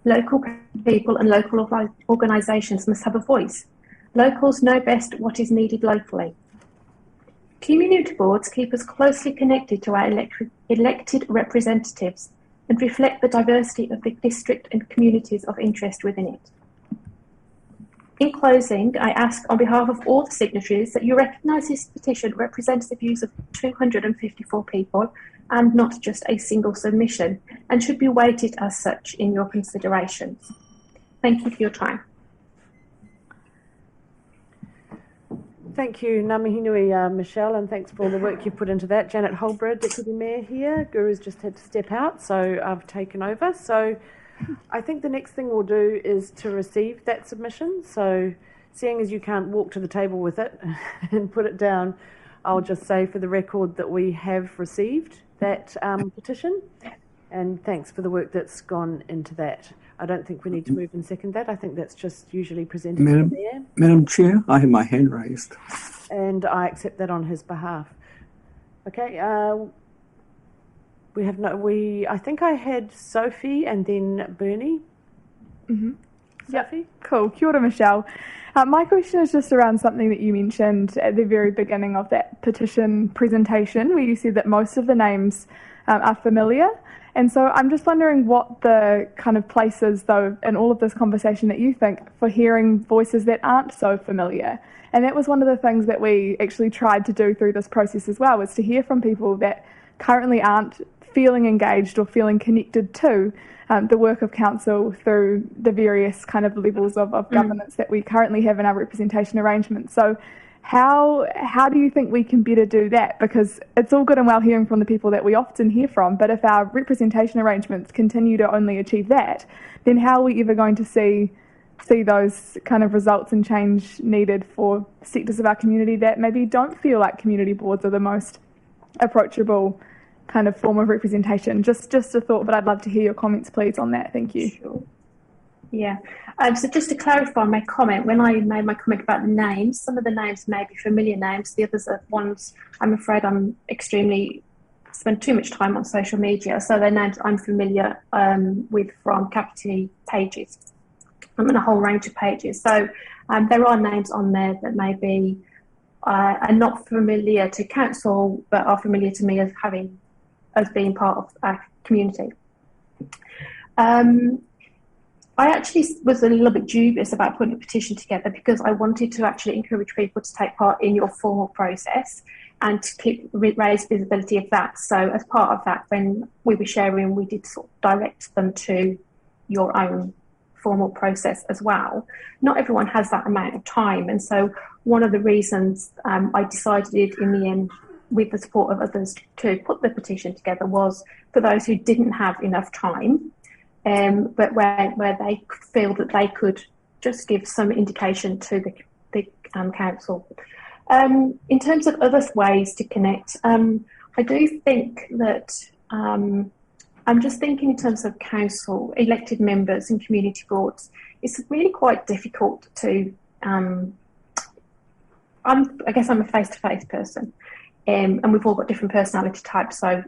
Local people and local organisations must have a voice. Locals know best what is needed locally. Community boards keep us closely connected to our elected representatives and reflect the diversity of the district and communities of interest within it. In closing, I ask on behalf of all the signatories that you recognise this petition represents the views of 254 people and not just a single submission, and should be weighted as such in your considerations. Thank you for your time. Thank you, Ngā mihi nui, Michelle, and thanks for all the work you put into that. Janet Holbrook, Deputy Mayor here. Guru's just had to step out, so I've taken over. So I think the next thing we'll do is to receive that submission. So seeing as you can't walk to the table with it and put it down, I'll just say for the record that we have received that petition, and thanks for the work that's gone into that. I don't think we need to move and second that. I think that's just usually presented to the Mayor. Madam Chair, I have my hand raised. And I accept that on his behalf. Okay, I think I had Sophie and then Bernie. Mm-hmm. Sophie? Yep. Cool. Kia ora, Michelle. My question is just around something that you mentioned at the very beginning of that petition presentation, where you said that most of the names are familiar. And so I'm just wondering what the kind of place is, though, in all of this conversation that you think for hearing voices that aren't so familiar. And that was one of the things that we actually tried to do through this process as well, was to hear from people that currently aren't feeling engaged or feeling connected to the work of council through the various kind of levels of governance that we currently have in our representation arrangements. So how do you think we can better do that? Because it's all good and well hearing from the people that we often hear from, but if our representation arrangements continue to only achieve that, then how are we ever going to see those kind of results and change needed for sectors of our community that maybe don't feel like community boards are the most approachable kind of form of representation? Just a thought, but I'd love to hear your comments, please, on that. Thank you. Sure. Yeah. So just to clarify my comment, when I made my comment about the names, some of the names may be familiar names. The others are ones I'm afraid I'm spend too much time on social media. So they're names I'm familiar with from Kapiti pages. I'm on a whole range of pages. So there are names on there that maybe are not familiar to council, but are familiar to me as being part of our community. I actually was a little bit dubious about putting a petition together because I wanted to actually encourage people to take part in your formal process and to raise visibility of that. So as part of that, when we were sharing, we did sort of direct them to your own formal process as well. Not everyone has that amount of time. And so one of the reasons I decided in the end, with the support of others, to put the petition together was for those who didn't have enough time, but where they feel that they could just give some indication to the council. In terms of other ways to connect, I do think that I'm just thinking in terms of council, elected members and community boards, it's really quite difficult to, I guess I'm a face-to-face person, and we've all got different personality types, so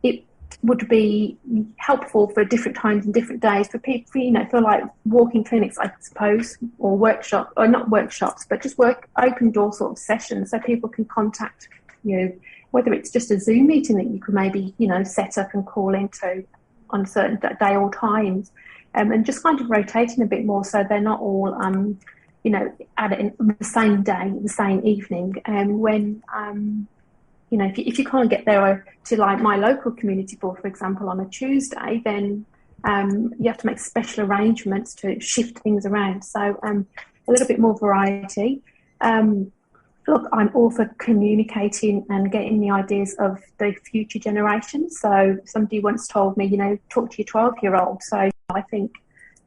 it would be helpful for different times and different days for people, for like walking clinics, I suppose, or workshops, or not workshops, but just open door sort of sessions so people can contact you, whether it's just a Zoom meeting that you could maybe, set up and call into on a certain day or times, and just kind of rotating a bit more so they're not all, at it the same day, the same evening. And when, if you can't get there to like my local community board, for example, on a Tuesday, then you have to make special arrangements to shift things around. So a little bit more variety. look, I'm all for communicating and getting the ideas of the future generations. So somebody once told me, talk to your 12-year-old. So I think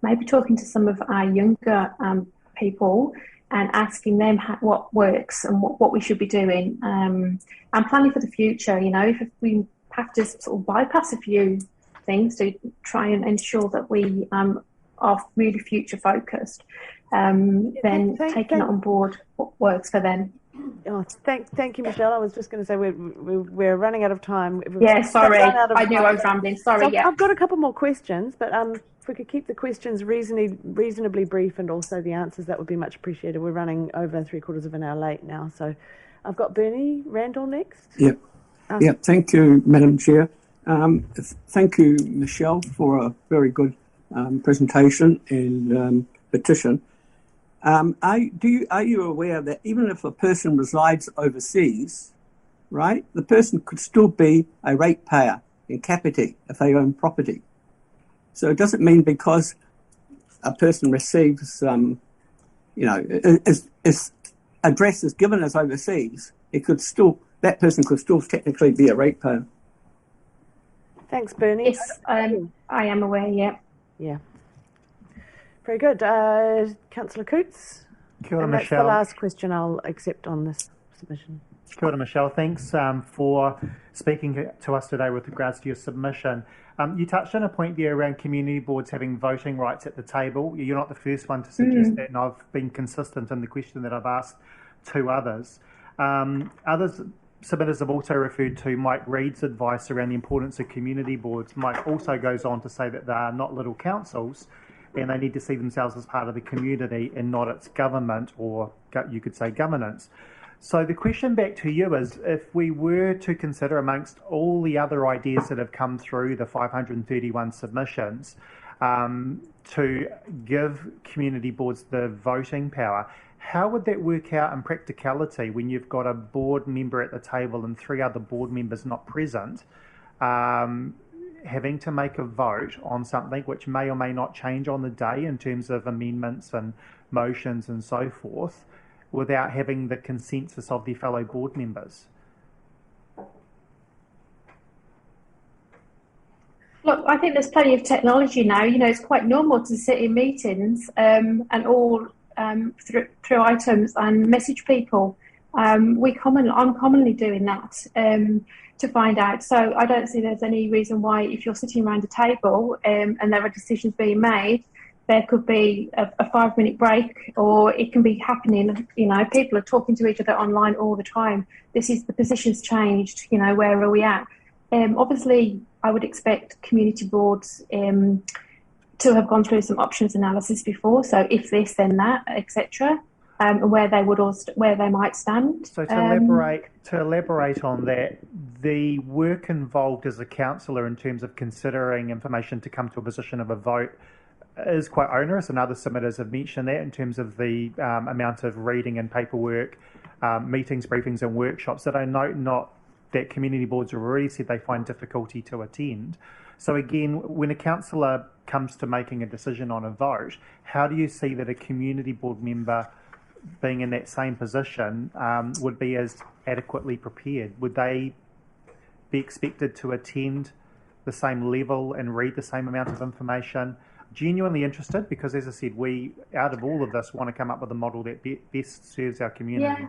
maybe talking to some of our younger people and asking them what works and what we should be doing, and planning for the future. If we have to sort of bypass a few things to try and ensure that we are really future focused, then taking it on board what works for them. Oh, thank you, Michelle. I was just going to say we're running out of time. Sorry, I knew I was rambling. Sorry, so I've got a couple more questions, but if we could keep the questions reasonably brief and also the answers, that would be much appreciated. We're running over 3/4 of an hour late now, so I've got Bernie Randall next. Yep. Thank you, Madam Chair. Thank you, Michelle, for a very good presentation and petition. Are you aware that even if a person resides overseas, right, the person could still be a ratepayer in capite if they own property? So it doesn't mean because a person receives, his address is given as overseas, that person could still technically be a ratepayer. Thanks, Bernie. Yes, I am aware. Yeah. Very good. Councillor Coots. Kia ora, and Michelle. That's the last question I'll accept on this submission. Kia ora, Michelle. Thanks for speaking to us today with regards to your submission. You touched on a point there around community boards having voting rights at the table. You're not the first one to suggest that, and I've been consistent in the question that I've asked to others. Others submitters have also referred to Mike Reed's advice around the importance of community boards. Mike also goes on to say that they are not little councils and they need to see themselves as part of the community and not its government, or you could say governance. So the question back to you is, if we were to consider amongst all the other ideas that have come through the 531 submissions to give community boards the voting power, how would that work out in practicality when you've got a board member at the table and 3 other board members not present, having to make a vote on something which may or may not change on the day in terms of amendments and motions and so forth, without having the consensus of their fellow board members? Look, I think there's plenty of technology now. It's quite normal to sit in meetings and all through items and message people. I'm commonly doing that to find out. So I don't see there's any reason why, if you're sitting around a table and there are decisions being made, there could be a 5-minute break, or it can be happening. People are talking to each other online all the time. The position's changed. Where are we at? Obviously, I would expect community boards to have gone through some options analysis before. So if this, then that, etc. Where they might stand. So to elaborate on that, the work involved as a councillor in terms of considering information to come to a position of a vote is quite onerous, and other submitters have mentioned that in terms of the amount of reading and paperwork, meetings, briefings and workshops that I note not that community boards have already said they find difficulty to attend. So again, when a councillor comes to making a decision on a vote, how do you see that a community board member being in that same position would be as adequately prepared? Would they be expected to attend the same level and read the same amount of information? Genuinely interested, because as I said, we, out of all of this, want to come up with a model that best serves our community. Yeah.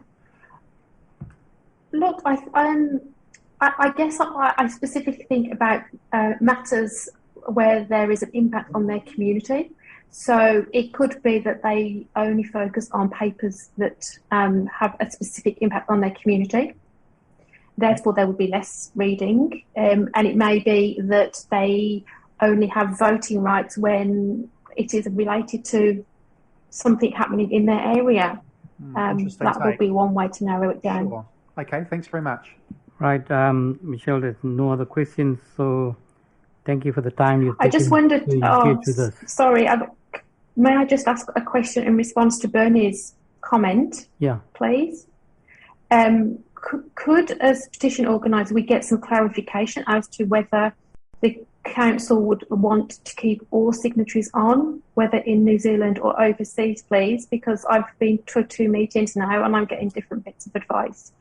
Look, I guess I specifically think about matters where there is an impact on their community. So it could be that they only focus on papers that have a specific impact on their community. Therefore, there would be less reading. And it may be that they only have voting rights when it is related to something happening in their area. That would be one way to narrow it down. Sure. Okay, thanks very much. Right, Michelle, there's no other questions, so thank you for the time you've taken. I just wondered, to this. sorry, may I just ask a question in response to Bernie's comment? Yeah. Please? Could, as petition organiser, we get some clarification as to whether the council would want to keep all signatories on, whether in New Zealand or overseas, please, because I've been to 2 meetings now and I'm getting different bits of advice.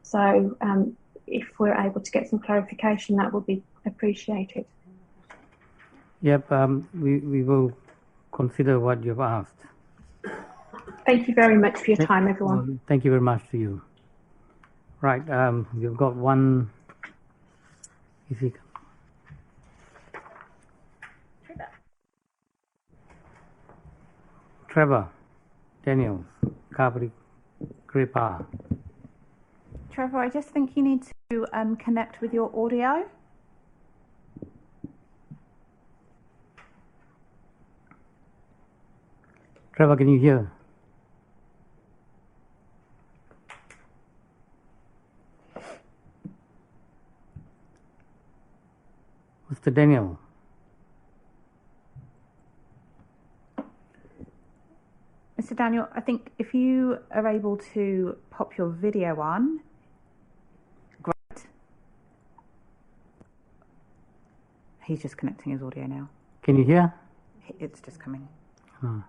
So if we're able to get some clarification, that would be appreciated. Yep, we will consider what you've asked. Thank you very much for your time, everyone. Well, thank you very much to you. Right, we've got one. If you Trevor Daniels, Capri Kripa. Trevor, I just think you need to connect with your audio. Trevor, can you hear? Mr. Daniel. Mr. Daniel, I think if you are able to pop your video on, great. He's just connecting his audio now. Can you hear? It's just coming. Huh.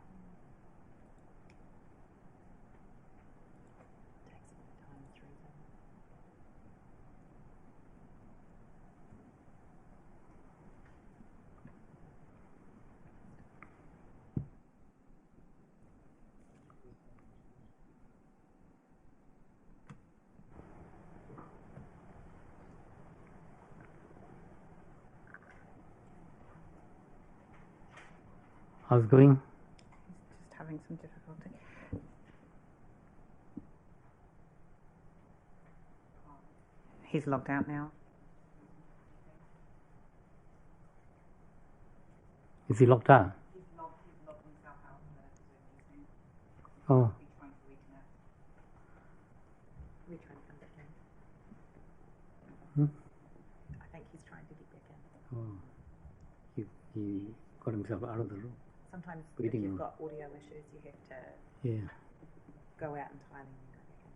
How's it going? Just having some difficulty. He's logged out now. Is he locked out? Oh. Hmm? I think he's trying to get back in. Oh. He got himself out of the room. Sometimes Waiting if you've room. got audio issues, you have to Yeah. go out entirely and go back in.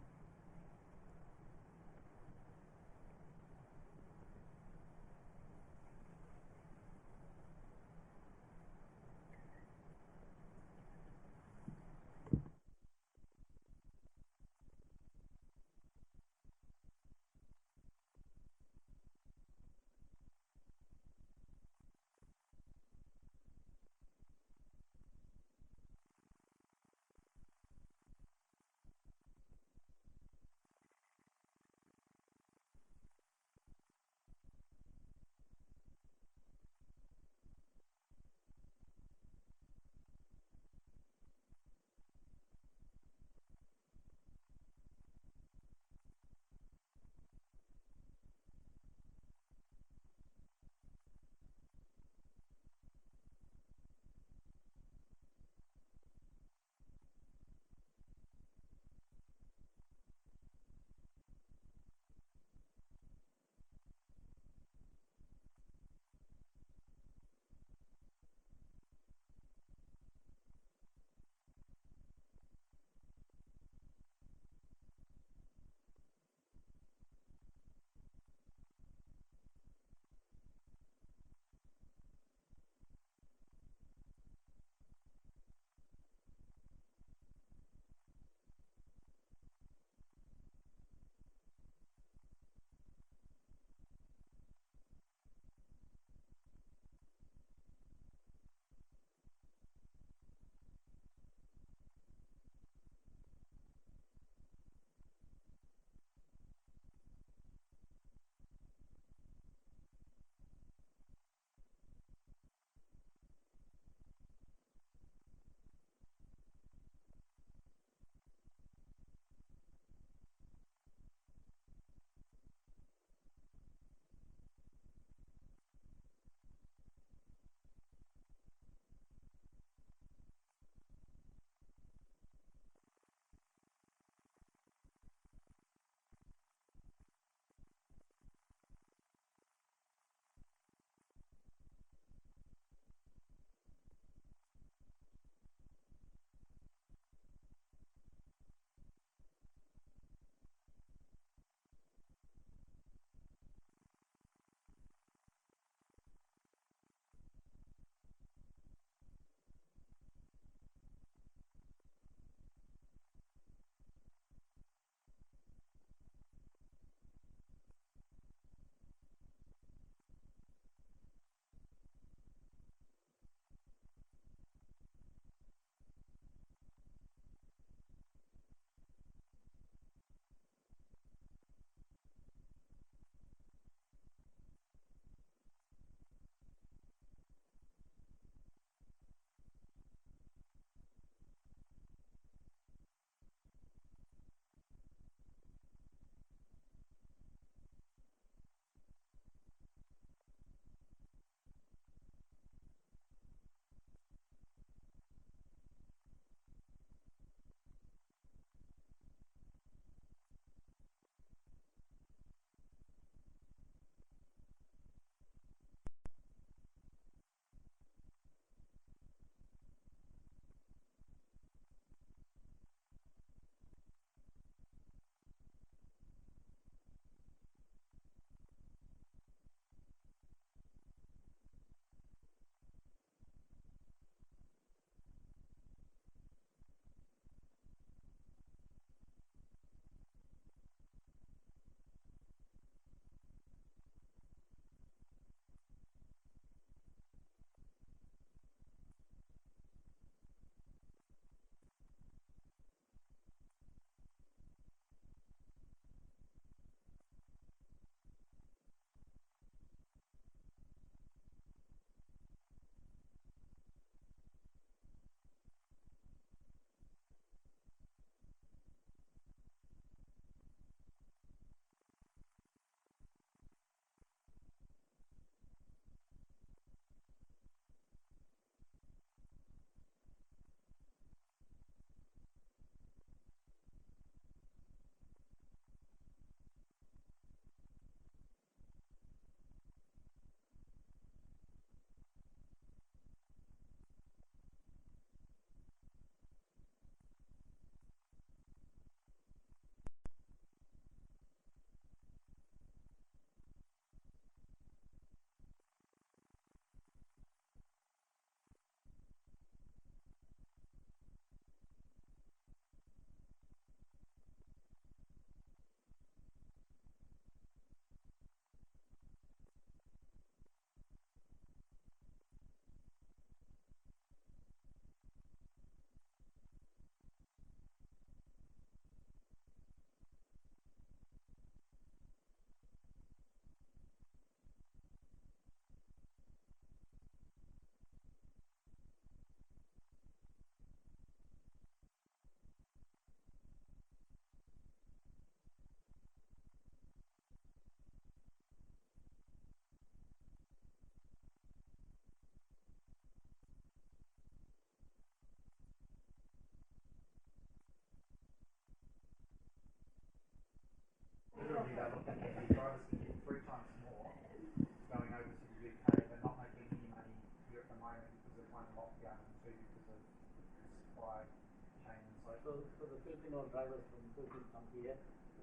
So the Filipino drivers from Turkey come here,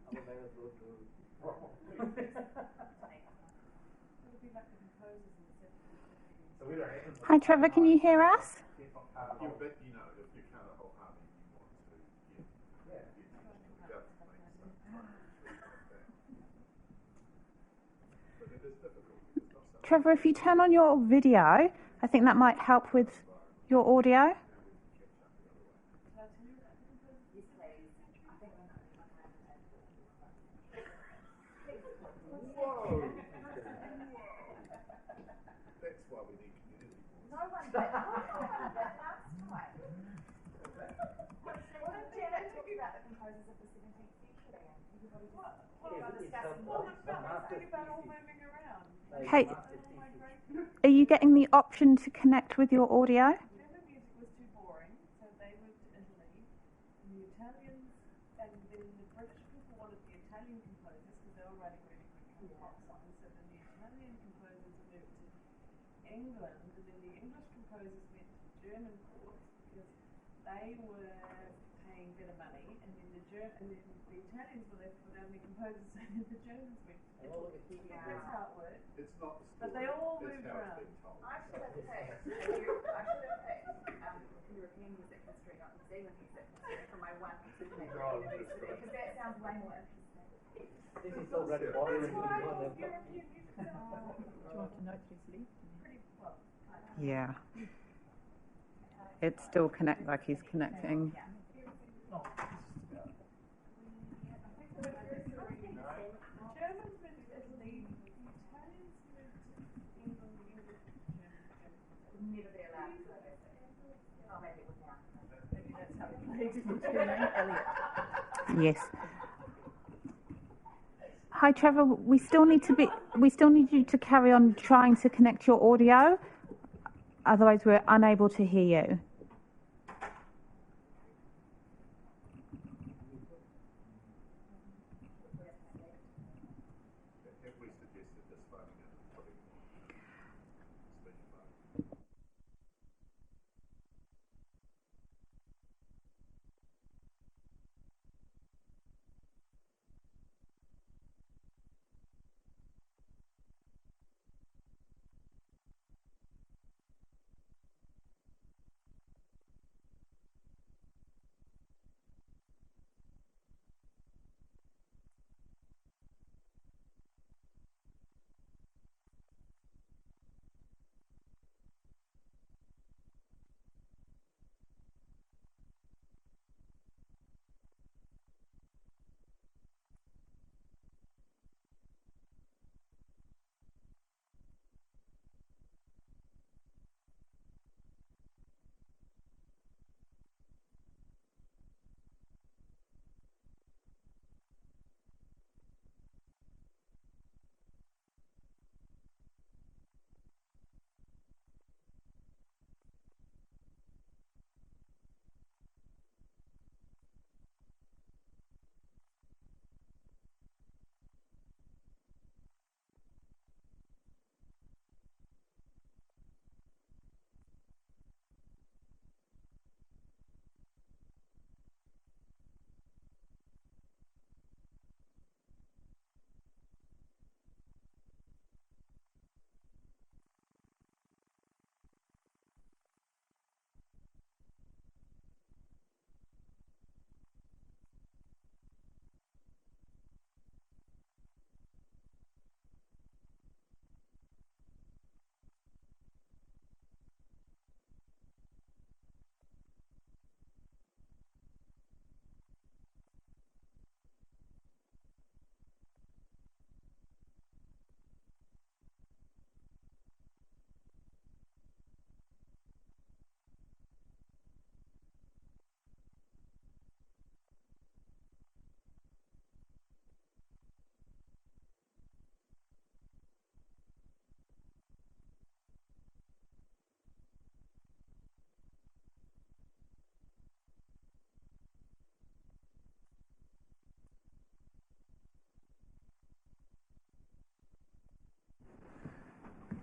our drivers go to Hi, Trevor, can you hear us? Trevor, if you turn on your video, I think that might help with your audio. Hey, are you getting the option to connect with your audio? But they all moved around. I should have picked European music history, not New Zealand music history, for my one particular university, because that sounds way more interesting. This is already boring. Do you want to know Yeah. It's still like he's connecting. Yes. Hi, Trevor. We still need you to carry on trying to connect your audio. Otherwise, we're unable to hear you.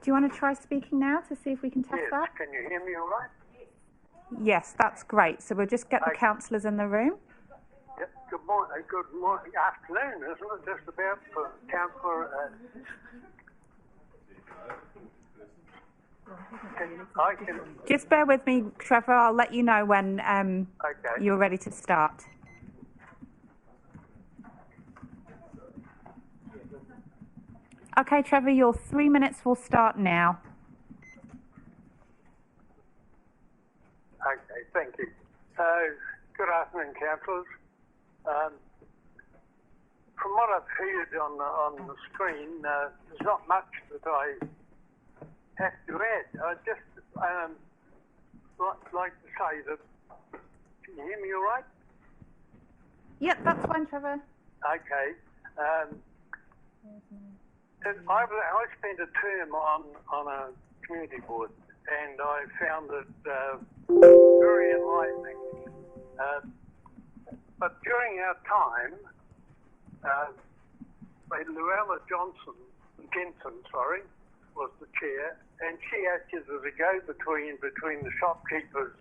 Do you want to try speaking now to see if we can test that? Can you hear me all right? Yes, that's great. So we'll just get the councillors in the room. good morning, afternoon, isn't it? Just about for Councillor. Just bear with me, Trevor. I'll let you know when you're ready to start. Okay, Trevor, your 3 minutes will start now. Okay, thank you. Good afternoon, councillors. From what I've heard on the screen, there's not much that I have to add. I just like to say that. Can you hear me all right? Yep, that's fine, Trevor. Okay. I spent a term on a community board, and I found it very enlightening. But during our time, Luella Jensen, was the chair, and she acted as a go-between between the shopkeepers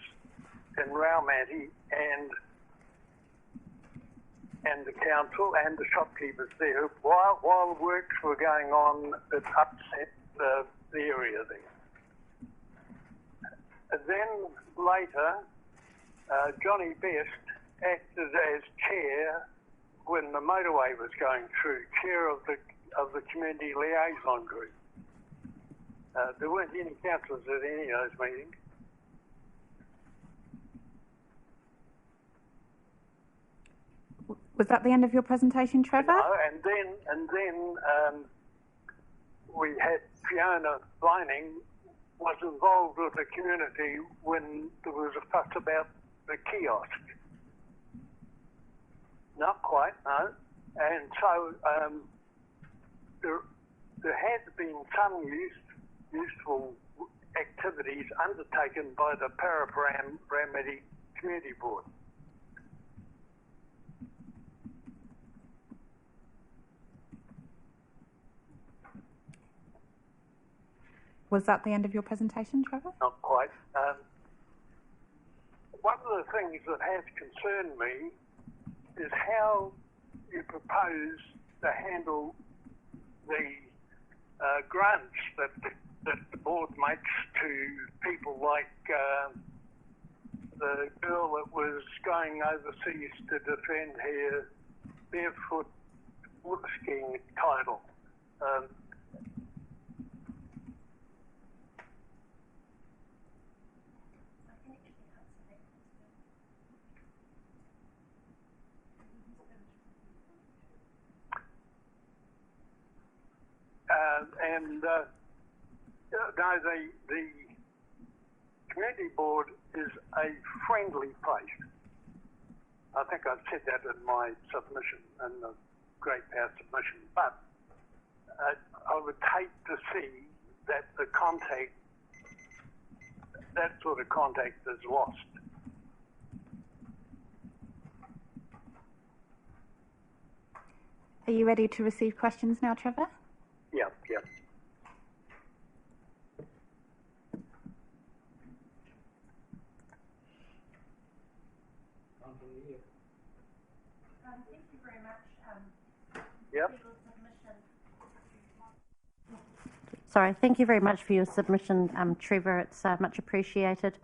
in Raumati and the council and the shopkeepers there. While works were going on, it upset the area there. And then later, Johnny Best acted as chair when the motorway was going through, chair of the community liaison group. There weren't any councillors at any of those meetings. Was that the end of your presentation, Trevor? No, and then we had Fiona Vining was involved with the community when there was a fuss about the kiosk. Not quite, no. And so there had been some useful activities undertaken by the Paraparam Raumati Community Board. Was that the end of your presentation, Trevor? Not quite. One of the things that has concerned me is how you propose to handle the grants that the board makes to people like the girl that was going overseas to defend her barefoot water skiing title. The community board is a friendly place. I think I've said that in my submission, in the Great Power submission, but I would hate to see that that sort of contact is lost. Are you ready to receive questions now, Trevor? Yeah. Thank you very much. Yep. Sorry, thank you very much for your submission, Trevor. It's much appreciated.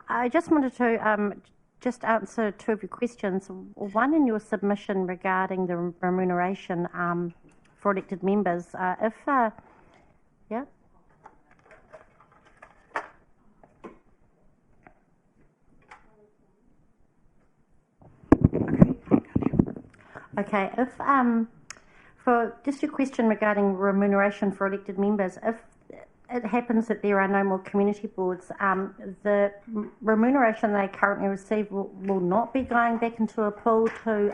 I just wanted to just answer two of your questions. One in your submission regarding the remuneration for elected members. Okay, for just your question regarding remuneration for elected members, if it happens that there are no more community boards, the remuneration they currently receive will not be going back into a pool to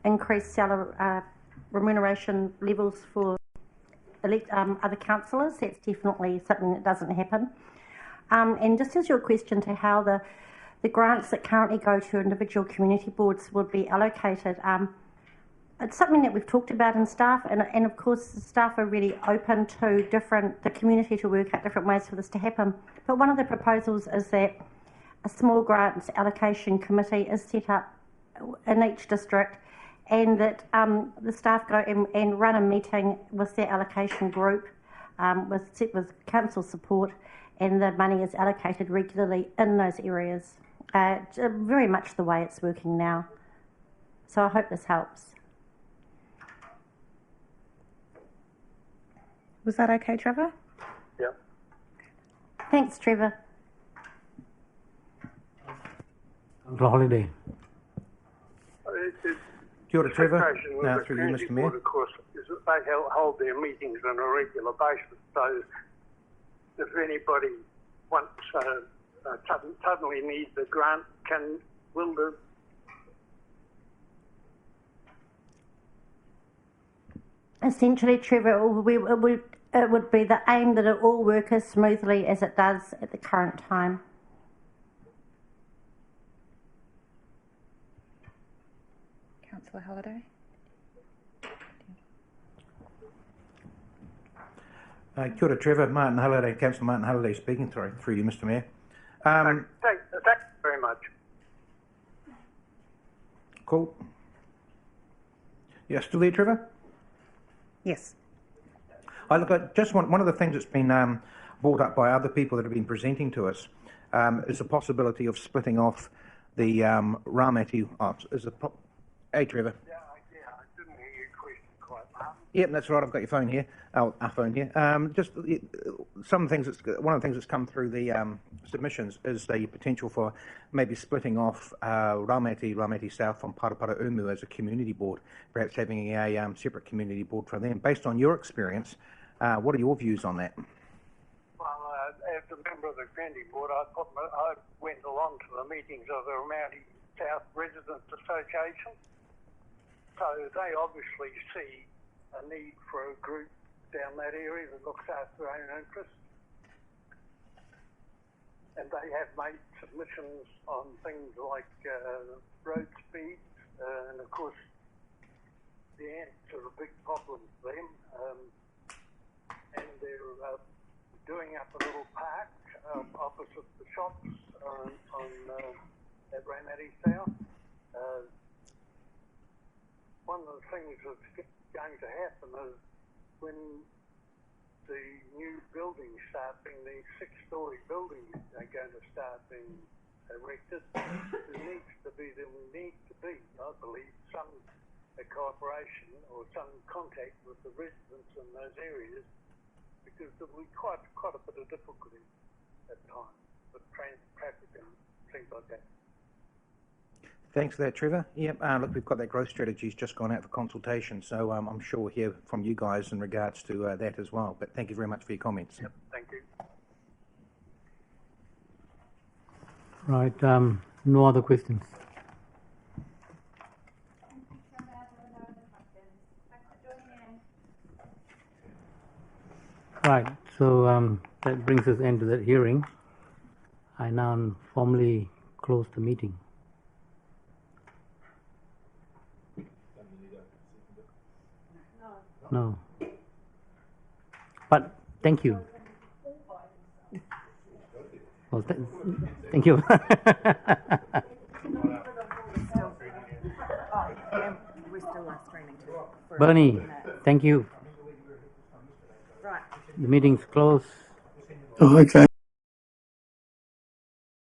increase salary remuneration levels for other councillors. That's definitely something that doesn't happen. And just as your question to how the grants that currently go to individual community boards would be allocated, it's something that we've talked about in staff, and of course the staff are really open to the community to work out different ways for this to happen. But one of the proposals is that a small grants allocation committee is set up in each district, and that the staff go and run a meeting with their allocation group with council support, and the money is allocated regularly in those areas. Very much the way it's working now. So I hope this helps. Was that okay, Trevor? Yeah. Thanks, Trevor. Holiday. Kia ora, Trevor. Situation with the Through you, community Mr. Mayor. board, of course, is that they hold their meetings on a regular basis. So if anybody wants suddenly needs a grant, will the Essentially, Trevor, it would be the aim that it all work as smoothly as it does at the current time. Councillor Halliday. Kia ora, Trevor. Martin Halliday, Councillor Martin Halliday speaking through you, Mr. Mayor. thank you very much. Cool. Yeah, still there, Trevor? Yes. I just one of the things that's been brought up by other people that have been presenting to us is the possibility of splitting off the Ramati. Hey, Trevor. Yeah, I didn't hear your question quite well. Yep, that's right. I've got your phone here. Our phone here. Just one of the things that's come through the submissions is the potential for maybe splitting off Ramati South from Parapara Umu as a community board, perhaps having a separate community board for them. Based on your experience, what are your views on that? Well, as a member of the community board, I went along to the meetings of the Ramadi South Residents Association. So they obviously see a need for a group down that area that looks after their own interests. And they have made submissions on things like road speed, and of course the ants are a big problem for them. And they're doing up a little park opposite the shops at Ramadi South. One of the things that's going to happen is when the new buildings start being, the 6-storey buildings are going to start being erected, there needs to be, I believe, some cooperation or some contact with the residents in those areas, because there will be quite a bit of difficulty at times with traffic and things like that. Thanks for that, Trevor. Yep, look, we've got that growth strategy's just gone out for consultation, so I'm sure we'll hear from you guys in regards to that as well. But thank you very much for your comments. Yep, thank you. Right, no other questions. Right, so that brings us into that hearing. I now formally close the meeting. No. But thank you. Well, thank you. Bernie, thank you. The meeting's closed. Oh, okay.